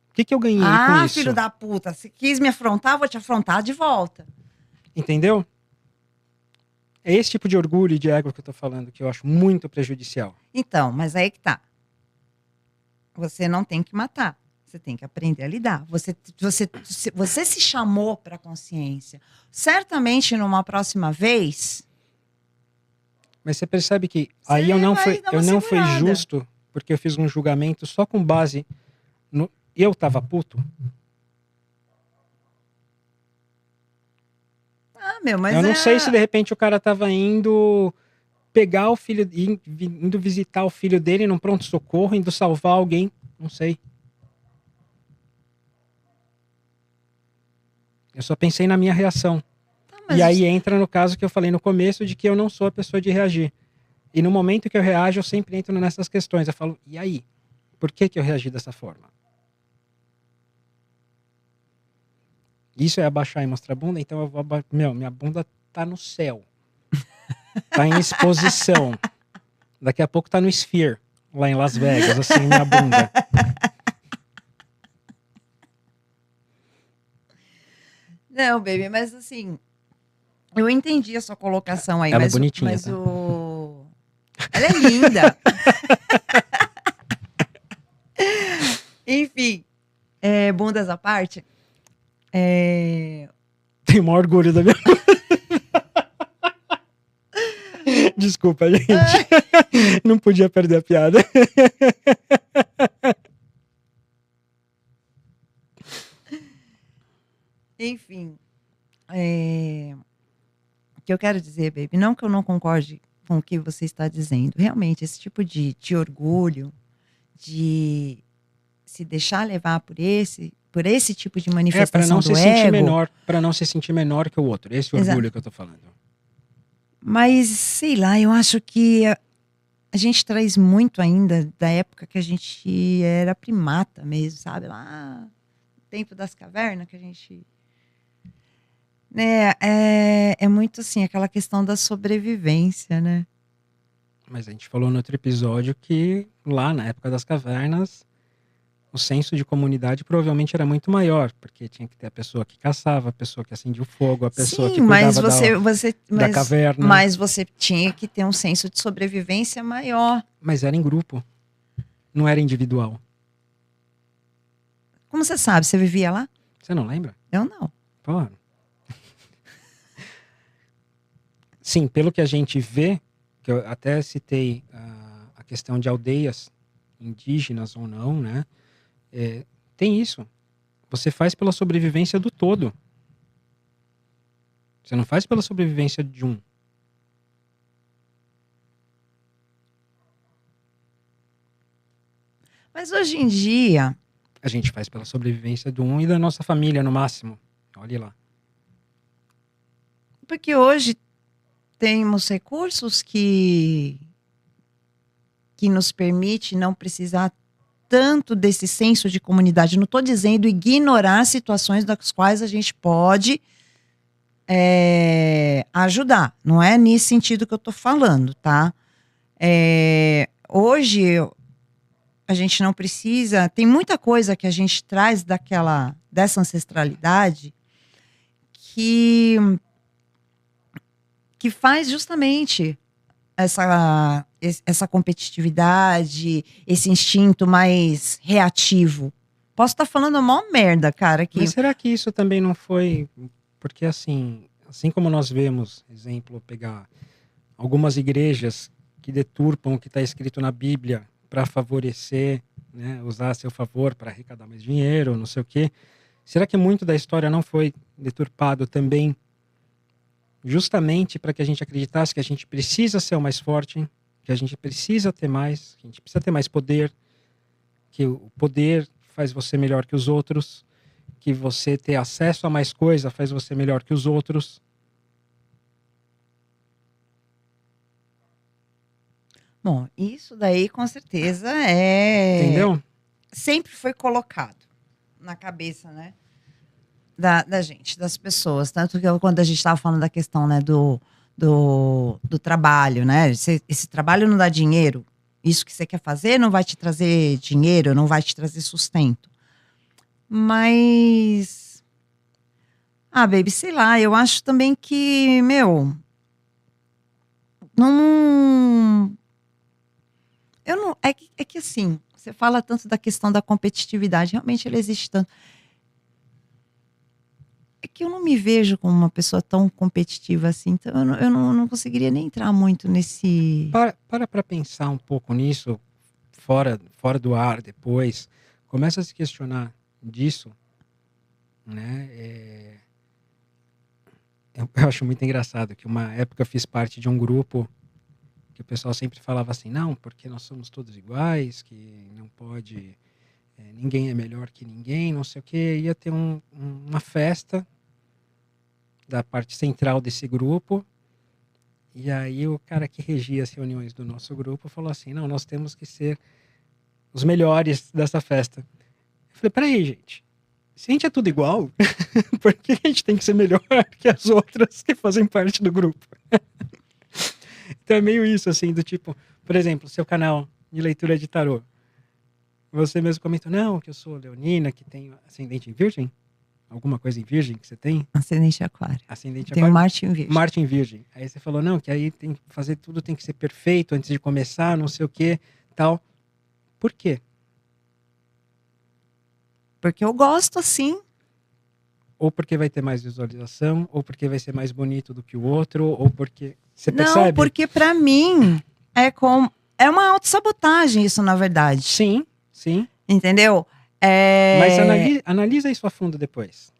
O que eu ganhei com isso? Filho da puta, se quis me afrontar, vou te afrontar de volta. Entendeu? É esse tipo de orgulho e de ego que eu tô falando, que eu acho muito prejudicial. Então, mas aí que tá. Você não tem que matar. Você tem que aprender a lidar. Você se chamou para a consciência. Certamente, numa próxima vez. Mas você percebe que aí eu não fui justo, porque eu fiz um julgamento só com base no. Eu tava puto. Mas eu não sei se de repente o cara tava indo pegar o filho, indo visitar o filho dele num pronto-socorro, indo salvar alguém. Não sei. Eu só pensei na minha reação. E aí entra no caso que eu falei no começo de que eu não sou a pessoa de reagir. E no momento que eu reajo, eu sempre entro nessas questões. Eu falo, e aí? Por que eu reagi dessa forma? Isso é abaixar e mostrar a bunda? Então eu vou minha bunda tá no céu. Tá em exposição. Daqui a pouco tá no Sphere, lá em Las Vegas, assim, minha bunda. Não, baby, mas assim, eu entendi a sua colocação aí. Ela é bonitinha, mas tá? Ela é linda. Enfim, bundas à parte. Tenho o maior orgulho da minha Desculpa, gente. Não podia perder a piada. Enfim, o que eu quero dizer, baby, não que eu não concorde com o que você está dizendo. Realmente, esse tipo de orgulho, de se deixar levar por esse tipo de manifestação do ego. Para não se sentir menor que o outro. Esse orgulho que eu tô falando. Mas, sei lá, eu acho que a gente traz muito ainda da época que a gente era primata mesmo, sabe? Lá no tempo das cavernas que a gente... Né? É muito assim, aquela questão da sobrevivência, né? Mas a gente falou no outro episódio que lá na época das cavernas o senso de comunidade provavelmente era muito maior, porque tinha que ter a pessoa que caçava, a pessoa que acendia o fogo, a pessoa que Sim, mas cuidava da caverna. mas você tinha que ter um senso de sobrevivência maior. Mas era em grupo, não era individual. Como você sabe? Você vivia lá? Você não lembra? Eu não. Porra. Sim, pelo que a gente vê, que eu até citei a questão de aldeias indígenas ou não, né? Tem isso. Você faz pela sobrevivência do todo. Você não faz pela sobrevivência de um. Mas hoje em dia, A gente faz pela sobrevivência de um e da nossa família, no máximo. Olhe lá. porque hoje temos recursos que nos permite não precisar tanto desse senso de comunidade. Não estou dizendo ignorar situações das quais a gente pode ajudar. Não é nesse sentido que eu estou falando, tá? Hoje a gente não precisa. Tem muita coisa que a gente traz dessa ancestralidade que faz justamente essa competitividade, esse instinto mais reativo. Posso estar falando a maior merda, cara. Mas será que isso também não foi... Porque assim como nós vemos, exemplo, pegar algumas igrejas que deturpam o que está escrito na Bíblia para favorecer, né, usar a seu favor para arrecadar mais dinheiro, não sei o quê. Será que muito da história não foi deturpado também justamente para que a gente acreditasse que a gente precisa ser o mais forte, que a gente precisa ter mais, que a gente precisa ter mais poder, que o poder faz você melhor que os outros, que você ter acesso a mais coisa faz você melhor que os outros? Bom, isso daí com certeza Entendeu? sempre foi colocado na cabeça, né? Da gente, das pessoas. Tanto que quando a gente estava falando da questão, né, do trabalho, né? Esse trabalho não dá dinheiro. Isso que você quer fazer não vai te trazer dinheiro, não vai te trazer sustento. Mas. Baby, sei lá, eu acho também que, não. Eu não. É que assim, você fala tanto da questão da competitividade, realmente ela existe tanto. É que eu não me vejo como uma pessoa tão competitiva assim, então eu não conseguiria nem entrar muito nesse. Para pensar um pouco nisso, fora do ar depois, começa a se questionar disso, né? Eu acho muito engraçado que uma época eu fiz parte de um grupo que o pessoal sempre falava assim, não, porque nós somos todos iguais, que não pode, ninguém é melhor que ninguém, não sei o quê. Ia ter uma festa da parte central desse grupo, e aí o cara que regia as reuniões do nosso grupo falou assim, não, nós temos que ser os melhores dessa festa. Eu falei, peraí, gente, se a gente é tudo igual, por que a gente tem que ser melhor que as outras que fazem parte do grupo? Então é meio isso, assim, do tipo, por exemplo, seu canal de leitura de tarô. Você mesmo comentou, não, que eu sou leonina, que tenho ascendente em virgem. Alguma coisa em virgem que você tem? Ascendente aquário. Ascendente Tem o aquário. Marte em virgem. Marte em virgem. Aí você falou, não, que aí tem que fazer tudo, tem que ser perfeito antes de começar, não sei o que, tal. Por quê? Porque eu gosto assim. Ou porque vai ter mais visualização, ou porque vai ser mais bonito do que o outro, ou porque... Você Não, percebe? porque pra mim é uma autossabotagem isso, na verdade. Sim, sim. Entendeu? Mas analisa isso a fundo depois.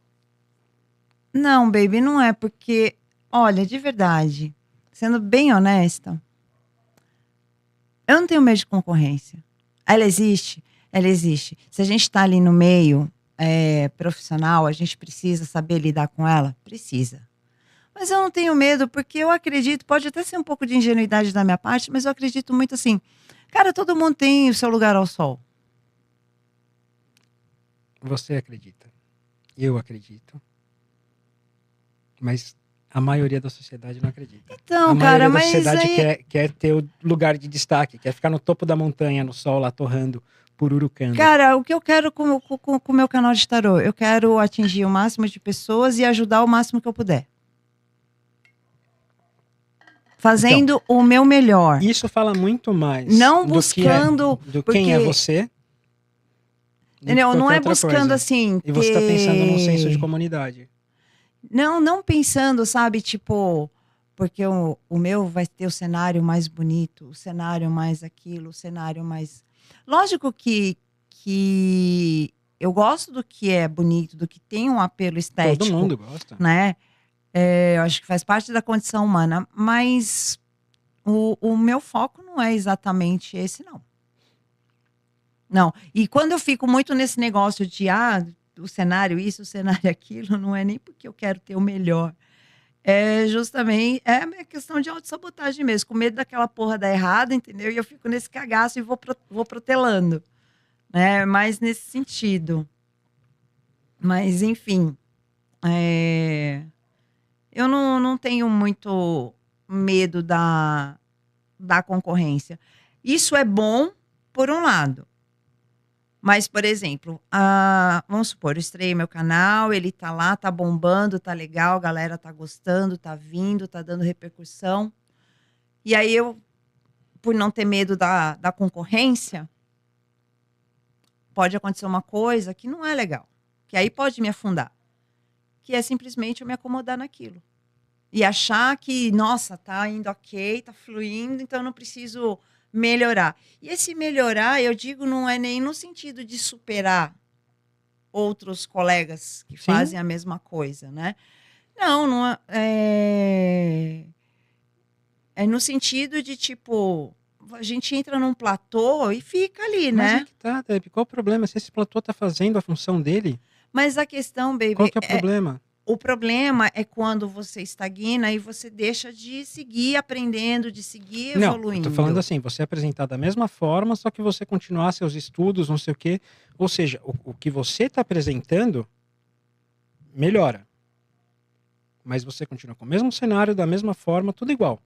Não, baby, não é porque, olha, de verdade, sendo bem honesta, eu não tenho medo de concorrência. Ela existe? Ela existe. Se a gente tá ali no meio profissional, a gente precisa saber lidar com ela? Precisa. Mas eu não tenho medo, porque eu acredito, pode até ser um pouco de ingenuidade da minha parte, mas eu acredito muito assim, cara, todo mundo tem o seu lugar ao sol. Você acredita. Eu acredito. Mas a maioria da sociedade não acredita. Então, a maioria da cara, sociedade mas aí... quer ter o lugar de destaque, quer ficar no topo da montanha, no sol lá torrando, pururucando. Cara, o que eu quero com o meu canal de tarô? Eu quero atingir o máximo de pessoas e ajudar o máximo que eu puder. Fazendo o meu melhor. Isso fala muito mais Não do buscando... do porque, quem é você. Do que entendeu? Não qualquer é outra buscando coisa. assim... E você está pensando num senso de comunidade. Não pensando, sabe, tipo... Porque o meu vai ter o cenário mais bonito, o cenário mais aquilo, o cenário mais... Lógico que eu gosto do que é bonito, do que tem um apelo estético. Todo mundo gosta. Né? Eu acho que faz parte da condição humana, mas o meu foco não é exatamente esse, não. Não. E quando eu fico muito nesse negócio de, o cenário isso, o cenário aquilo, não é nem porque eu quero ter o melhor. É justamente, é uma questão de autossabotagem mesmo, com medo daquela porra dar errado, entendeu? E eu fico nesse cagaço e vou protelando, né? Mais nesse sentido. Mas, enfim, eu não tenho muito medo da concorrência. Isso é bom, por um lado. Mas, por exemplo, vamos supor, eu estreiei meu canal, ele tá lá, tá bombando, tá legal, a galera tá gostando, tá vindo, tá dando repercussão. E aí eu, por não ter medo da concorrência, pode acontecer uma coisa que não é legal, que aí pode me afundar, que é simplesmente eu me acomodar naquilo. E achar que, nossa, tá indo ok, tá fluindo, então eu não preciso melhorar. E esse melhorar, eu digo, não é nem no sentido de superar outros colegas que fazem a mesma coisa, né? Não é no sentido de, tipo, a gente entra num platô e fica ali, Mas né? é que tá, Debbie, qual o problema? Se esse platô tá fazendo a função dele, Mas a questão, baby, qual que é o problema? o problema é quando você estagna e você deixa de seguir aprendendo, de seguir Não, eu evoluindo. tô falando assim, você é apresentado da mesma forma, só que você continuar seus estudos, não sei o quê. Ou seja, o que você está apresentando melhora. Mas você continua com o mesmo cenário, da mesma forma, tudo igual.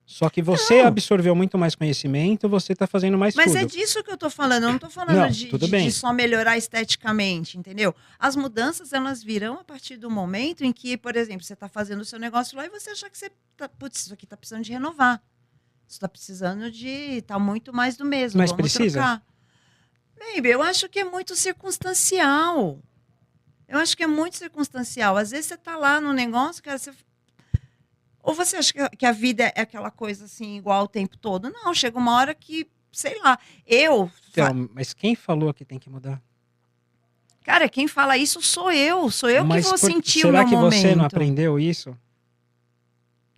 Só que você absorveu muito mais conhecimento, você está fazendo mais Mas tudo. é disso que eu tô falando, eu não tô falando Não, tudo bem. de só melhorar esteticamente, entendeu? As mudanças, elas virão a partir do momento em que, por exemplo, você tá fazendo o seu negócio lá e você achar que você tá, putz, isso aqui tá precisando de renovar. Isso tá precisando de, tá muito mais do mesmo, Mas vamos precisa? trocar. Baby, eu acho que é muito circunstancial. Eu acho que é muito circunstancial. Às vezes você tá lá no negócio, cara, ou você acha que a vida é aquela coisa assim, igual o tempo todo? Não, chega uma hora que, sei lá, Então, mas quem falou que tem que mudar? Cara, quem fala isso sou eu. Sou eu que vou sentir o será meu que momento. você não aprendeu isso?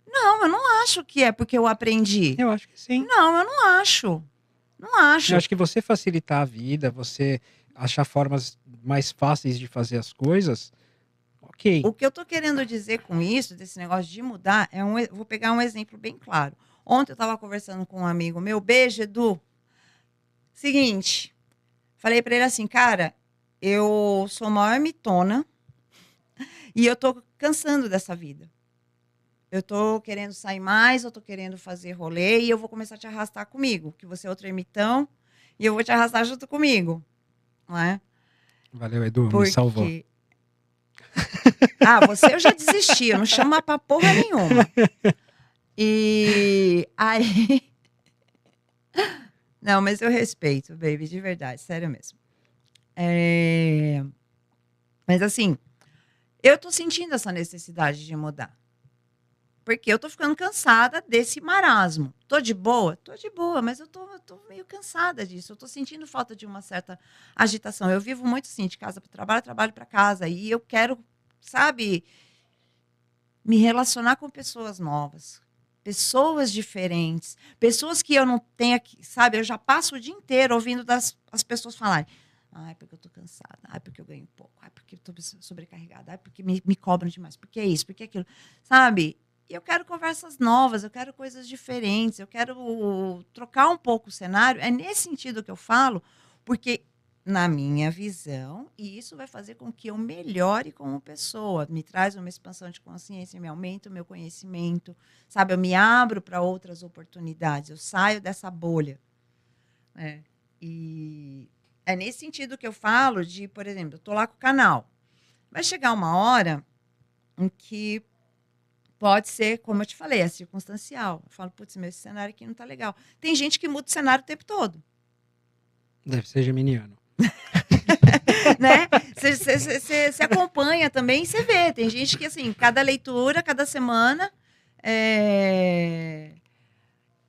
Não, eu não acho que é porque eu aprendi. Eu acho que sim. Não, eu não acho. Não acho. Eu acho que você facilitar a vida, você achar formas mais fáceis de fazer as coisas, ok. O que eu tô querendo dizer com isso, desse negócio de mudar, vou pegar um exemplo bem claro. Ontem eu estava conversando com um amigo meu, beijo, Edu. Seguinte, falei para ele assim, cara, eu sou a maior mitona e eu tô cansando dessa vida. Eu tô querendo sair mais, eu tô querendo fazer rolê e eu vou começar a te arrastar comigo, que você é outro ermitão e eu vou te arrastar junto comigo, não é? Valeu, Edu, me salvou. Você eu já desisti, eu não chamo pra porra nenhuma. E aí... Não, mas eu respeito, baby, de verdade, sério mesmo. Mas assim, eu tô sentindo essa necessidade de mudar. Porque eu tô ficando cansada desse marasmo. Tô de boa? Tô de boa, mas eu tô meio cansada disso. Eu tô sentindo falta de uma certa agitação. Eu vivo muito assim, de casa para trabalho, trabalho para casa. E eu quero, sabe, me relacionar com pessoas novas. Pessoas diferentes. Pessoas que eu não tenho aqui, sabe? Eu já passo o dia inteiro ouvindo as pessoas falarem. Ai, porque eu tô cansada. Ai, porque eu ganho pouco. Ai, porque eu tô sobrecarregada. Ai, porque me cobram demais. Porque é isso, porque é aquilo. Sabe? E eu quero conversas novas, eu quero coisas diferentes, eu quero trocar um pouco o cenário. É nesse sentido que eu falo, porque, na minha visão, e isso vai fazer com que eu melhore como pessoa, me traz uma expansão de consciência, me aumenta o meu conhecimento, sabe? Eu me abro para outras oportunidades, eu saio dessa bolha. E É nesse sentido que eu falo de, por exemplo, eu tô lá com o canal. Vai chegar uma hora em que pode ser, como eu te falei, é circunstancial. Eu falo, putz, meu, esse cenário aqui não tá legal. Tem gente que muda o cenário o tempo todo, Deve ser geminiano. né? Você acompanha também e você vê. Tem gente que, assim, cada leitura, cada semana...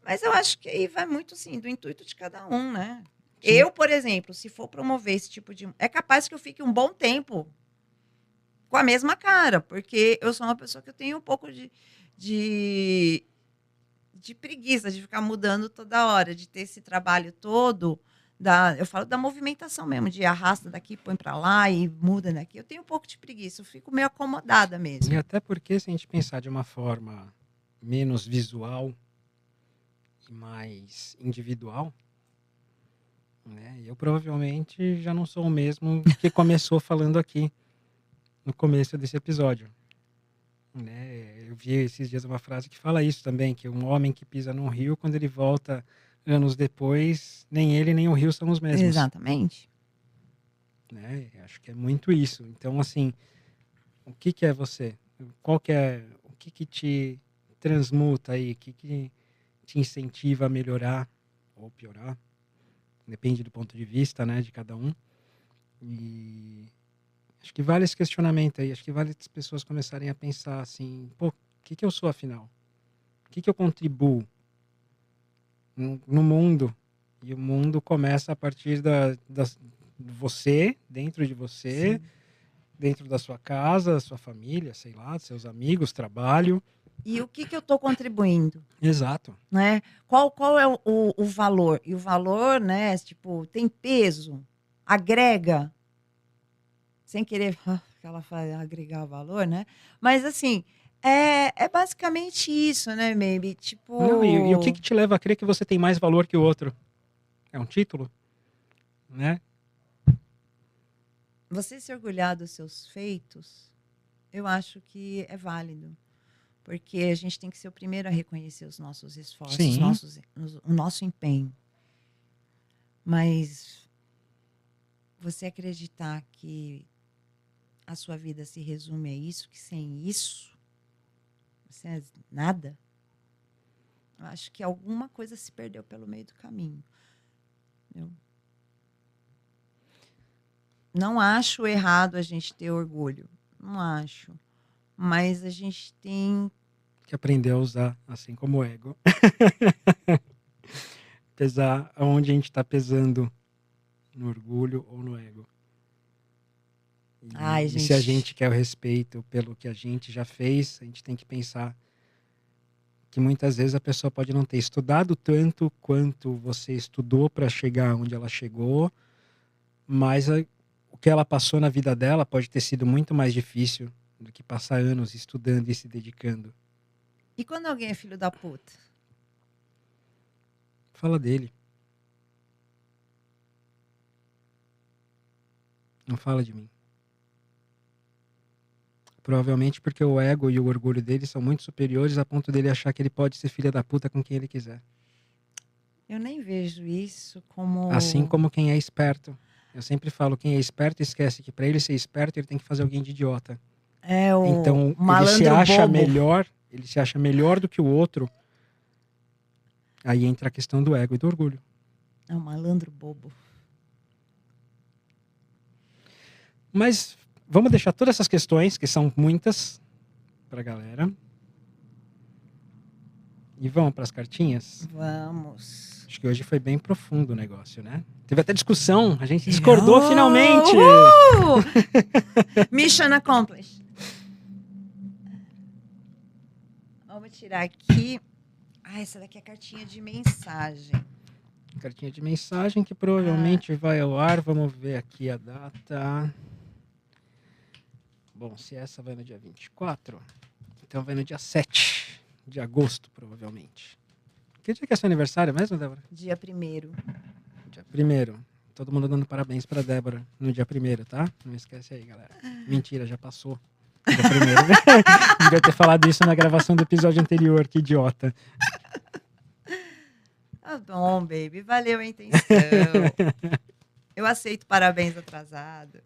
Mas eu acho que aí vai muito, assim, do intuito de cada um, né? Sim. Eu, por exemplo, se for promover esse tipo de... É capaz que eu fique um bom tempo com a mesma cara, porque eu sou uma pessoa que eu tenho um pouco de preguiça de ficar mudando toda hora, de ter esse trabalho todo, eu falo da movimentação mesmo, de arrasta daqui, põe para lá e muda daqui. Eu tenho um pouco de preguiça, eu fico meio acomodada mesmo. E até porque, se a gente pensar de uma forma menos visual e mais individual, né? Eu provavelmente já não sou o mesmo que começou falando aqui no começo desse episódio, né? Eu vi esses dias uma frase que fala isso também, que um homem que pisa num rio, quando ele volta anos depois, nem ele nem o rio são os mesmos. Exatamente. Né? Acho que é muito isso. Então, assim, o que é você? Qual que é, o que te transmuta aí? O que te incentiva a melhorar ou piorar? Depende do ponto de vista, né, de cada um. E acho que vale esse questionamento aí. Acho que vale as pessoas começarem a pensar assim, pô, o que eu sou afinal? O que eu contribuo no mundo? E o mundo começa a partir de você, dentro de você, Sim. dentro da sua casa, sua família, sei lá, seus amigos, trabalho. E o que eu estou contribuindo? Exato. Né? Qual é o valor? E o valor, né, tipo, tem peso, agrega, sem querer que ela fale agregar valor, né? Mas, assim, é basicamente isso, né, maybe? Tipo... Não, e o que te leva a crer que você tem mais valor que o outro? É um título? Né? Você se orgulhar dos seus feitos, eu acho que é válido. Porque a gente tem que ser o primeiro a reconhecer os nossos esforços, Sim. o nosso empenho. Mas você acreditar que a sua vida se resume a isso, que sem isso você é nada, eu acho que alguma coisa se perdeu pelo meio do caminho. Eu não acho errado a gente ter orgulho, não acho. Mas a gente tem que aprender a usar, assim como o ego. Pesar aonde a gente está pesando, no orgulho ou no ego. Ai, E se a gente. gente quer o respeito pelo que a gente já fez, a gente tem que pensar que muitas vezes a pessoa pode não ter estudado tanto quanto você estudou para chegar onde ela chegou, mas o que ela passou na vida dela pode ter sido muito mais difícil do que passar anos estudando e se dedicando. E quando alguém é filho da puta? Fala dele. Não fala de mim. Provavelmente porque o ego e o orgulho dele são muito superiores a ponto dele achar que ele pode ser filha da puta com quem ele quiser. Eu nem vejo isso como... Assim como quem é esperto. Eu sempre falo, quem é esperto esquece que para ele ser esperto ele tem que fazer alguém de idiota. Então ele se acha melhor do que o outro. Aí entra a questão do ego e do orgulho. É um malandro bobo. Mas vamos deixar todas essas questões, que são muitas, pra galera. E vamos para as cartinhas? Vamos. Acho que hoje foi bem profundo o negócio, né? Teve até discussão, a gente discordou finalmente! Mission accomplished. Vamos tirar aqui. Ah, essa daqui é a cartinha de mensagem. Cartinha de mensagem que provavelmente vai ao ar. Vamos ver aqui a data. Bom, se essa vai no dia 24, então vai no dia 7 de agosto, provavelmente. Que dia que é seu aniversário mesmo, Débora? Dia 1º. Dia 1º. Todo mundo dando parabéns pra Débora no dia 1º, tá? Não esquece aí, galera. Mentira, já passou. Dia 1º. Devia ter falado isso na gravação do episódio anterior, que idiota. Tá bom, baby. Valeu a intenção. Eu aceito parabéns atrasado.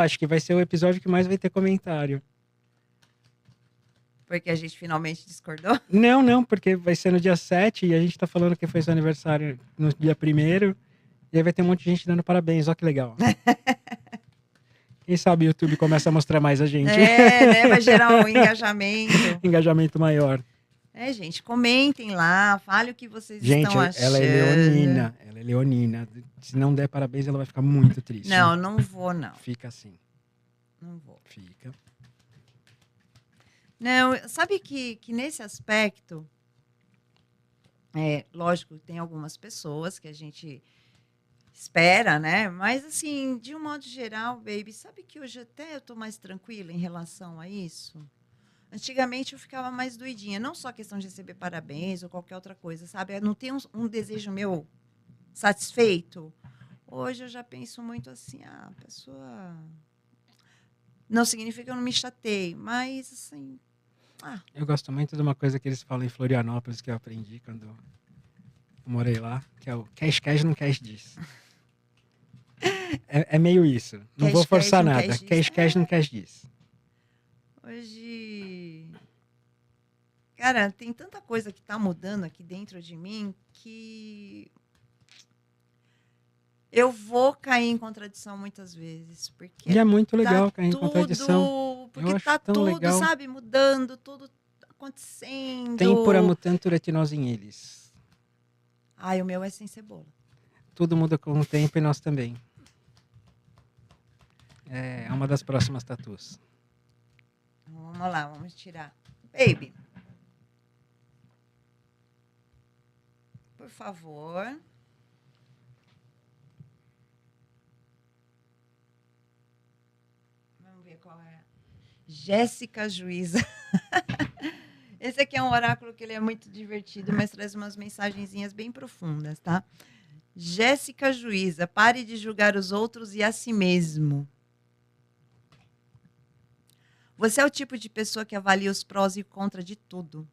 Acho que vai ser o episódio que mais vai ter comentário. Porque a gente finalmente discordou. Não, porque vai ser no dia 7 e a gente tá falando que foi seu aniversário no dia 1º. E aí vai ter um monte de gente dando parabéns. Ó que legal. Quem sabe o YouTube começa a mostrar mais a gente. Né? Vai gerar um engajamento. Engajamento maior. Gente, comentem lá, fale o que vocês Gente, estão achando. ela é leonina. Ela é leonina. Se não der parabéns, ela vai ficar muito triste. Não vou, não. Fica assim. Não vou. Fica. Não, sabe que nesse aspecto, lógico, tem algumas pessoas que a gente espera, né? Mas, assim, de um modo geral, baby, sabe que hoje até eu tô mais tranquila em relação a isso? Antigamente eu ficava mais doidinha, não só a questão de receber parabéns ou qualquer outra coisa, sabe? Não tem um desejo meu satisfeito. Hoje eu já penso muito assim, a pessoa... Não significa que eu não me chateio, mas, assim... Eu gosto muito de uma coisa que eles falam em Florianópolis, que eu aprendi quando eu morei lá, que é o cash não cash diz. É meio isso. Não vou forçar nada. Cash não cash diz. Hoje... Cara, tem tanta coisa que tá mudando aqui dentro de mim que... eu vou cair em contradição muitas vezes. Porque e é muito legal tá cair em contradição. Porque tá tudo, legal. sabe, mudando, tudo acontecendo. Tempora mutantur et nos in illis. Ai, o meu é sem cebola. Tudo muda com o tempo e nós também. É uma das próximas tatus. Vamos lá, vamos tirar. Baby. Por favor. Vamos ver qual é. Jéssica Juíza. Esse aqui é um oráculo que ele é muito divertido, mas traz umas mensagenzinhas bem profundas, tá? Jéssica Juíza, pare de julgar os outros e a si mesmo. Você é o tipo de pessoa que avalia os prós e contras de tudo.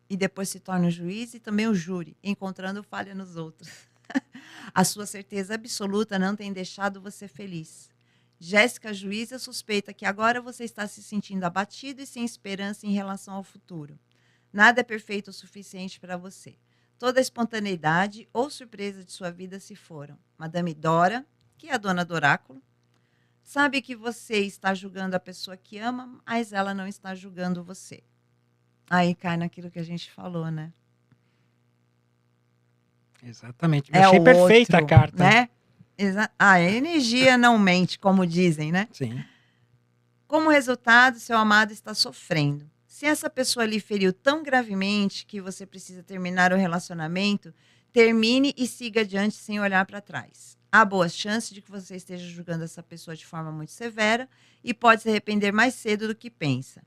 E depois se torna o juiz e também o júri, encontrando falha nos outros. A sua certeza absoluta não tem deixado você feliz. Jéssica Juíza suspeita que agora você está se sentindo abatido e sem esperança em relação ao futuro. Nada é perfeito o suficiente para você. Toda a espontaneidade ou surpresa de sua vida se foram. Madame Dora, que é a dona do oráculo, sabe que você está julgando a pessoa que ama, mas ela não está julgando você. Aí cai naquilo que a gente falou, né? Exatamente. Eu achei perfeita a carta. Né? A energia não mente, como dizem, né? Sim. Como resultado, seu amado está sofrendo. Se essa pessoa lhe feriu tão gravemente que você precisa terminar o relacionamento, termine e siga adiante sem olhar para trás. Há boas chances de que você esteja julgando essa pessoa de forma muito severa e pode se arrepender mais cedo do que pensa.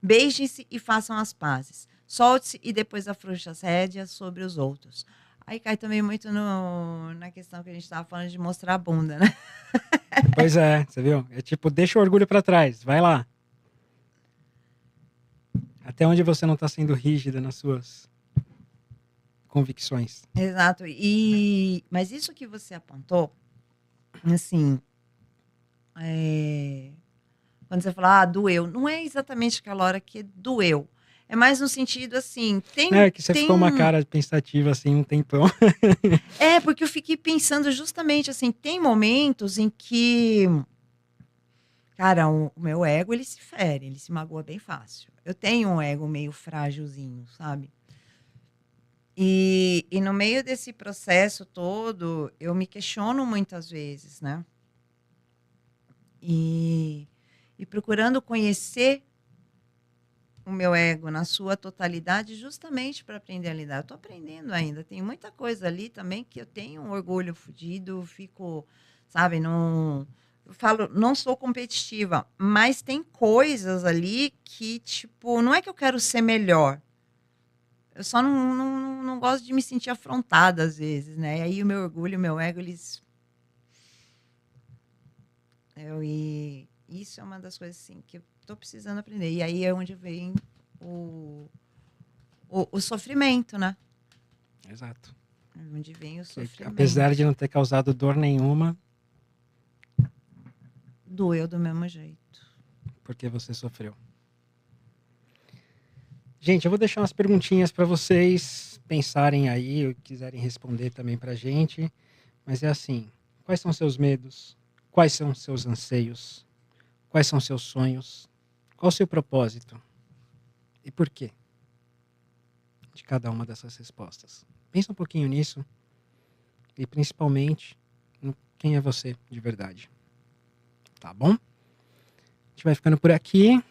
Beijem-se e façam as pazes. Solte-se e depois afrouxe as rédeas sobre os outros. Aí cai também muito na questão que a gente estava falando de mostrar a bunda, né? Pois é, você viu? É tipo, deixa o orgulho para trás, vai lá. Até onde você não está sendo rígida nas suas convicções. Exato. Mas isso que você apontou, assim, quando você fala, doeu, não é exatamente aquela hora que doeu. É mais no sentido, assim, que você ficou uma cara pensativa, assim, um tempão. Porque eu fiquei pensando justamente, assim, tem momentos em que, cara, o meu ego, ele se fere, ele se magoa bem fácil. Eu tenho um ego meio frágilzinho, sabe? E no meio desse processo todo, eu me questiono muitas vezes, né? E procurando conhecer o meu ego na sua totalidade, justamente para aprender a lidar. Eu estou aprendendo ainda, tem muita coisa ali também que eu tenho um orgulho fodido, fico, sabe, eu falo, não sou competitiva, mas tem coisas ali que, tipo, não é que eu quero ser melhor, eu só não gosto de me sentir afrontada às vezes, né? E aí o meu orgulho, o meu ego, eles... E isso é uma das coisas, assim, que eu estou precisando aprender. E aí é onde vem o sofrimento, né? Exato. Onde vem o Que, sofrimento. apesar de não ter causado dor nenhuma, doeu do mesmo jeito. porque você sofreu. Gente, eu vou deixar umas perguntinhas para vocês pensarem aí, ou quiserem responder também pra gente. Mas é assim, quais são seus medos? Quais são seus anseios? Quais são seus sonhos? Qual o seu propósito? E por quê? De cada uma dessas respostas. Pensa um pouquinho nisso. E principalmente, em quem é você de verdade. Tá bom? A gente vai ficando por aqui.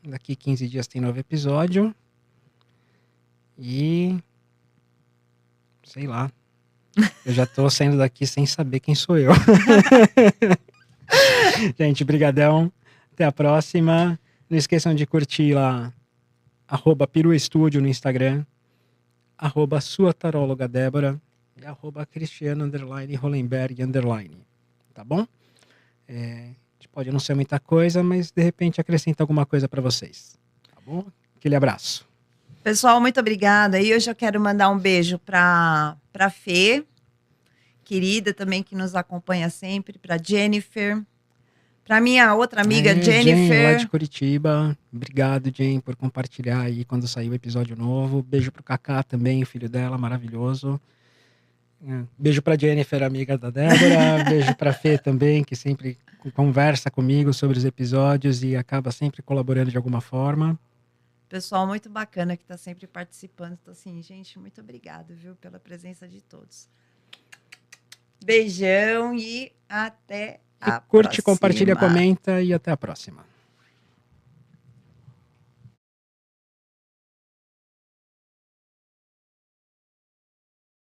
Daqui 15 dias tem novo episódio. E... sei lá. Eu já tô saindo daqui sem saber quem sou eu. Gente, brigadão. Até a próxima. Não esqueçam de curtir lá @PiruEstúdio no Instagram, @suataróloga_Débora e @Cristiano_Hollenberg_. Tá bom? A gente pode não ser muita coisa, mas de repente acrescenta alguma coisa para vocês. Tá bom? Aquele abraço. Pessoal, muito obrigada. E hoje eu quero mandar um beijo para Fê, querida também, que nos acompanha sempre, para Jennifer, para minha outra amiga Jen, lá de Jennifer. Curitiba. Obrigado, Jen, por compartilhar aí quando sair o episódio novo. Beijo pro Kaká também, o filho dela, maravilhoso. Beijo pra Jennifer, amiga da Débora. Beijo pra Fê também, que sempre conversa comigo sobre os episódios e acaba sempre colaborando de alguma forma. Pessoal muito bacana que está sempre participando. Então, assim, gente, muito obrigada, viu, pela presença de todos. Beijão e até a Curte, próxima. compartilha, comenta e até a próxima.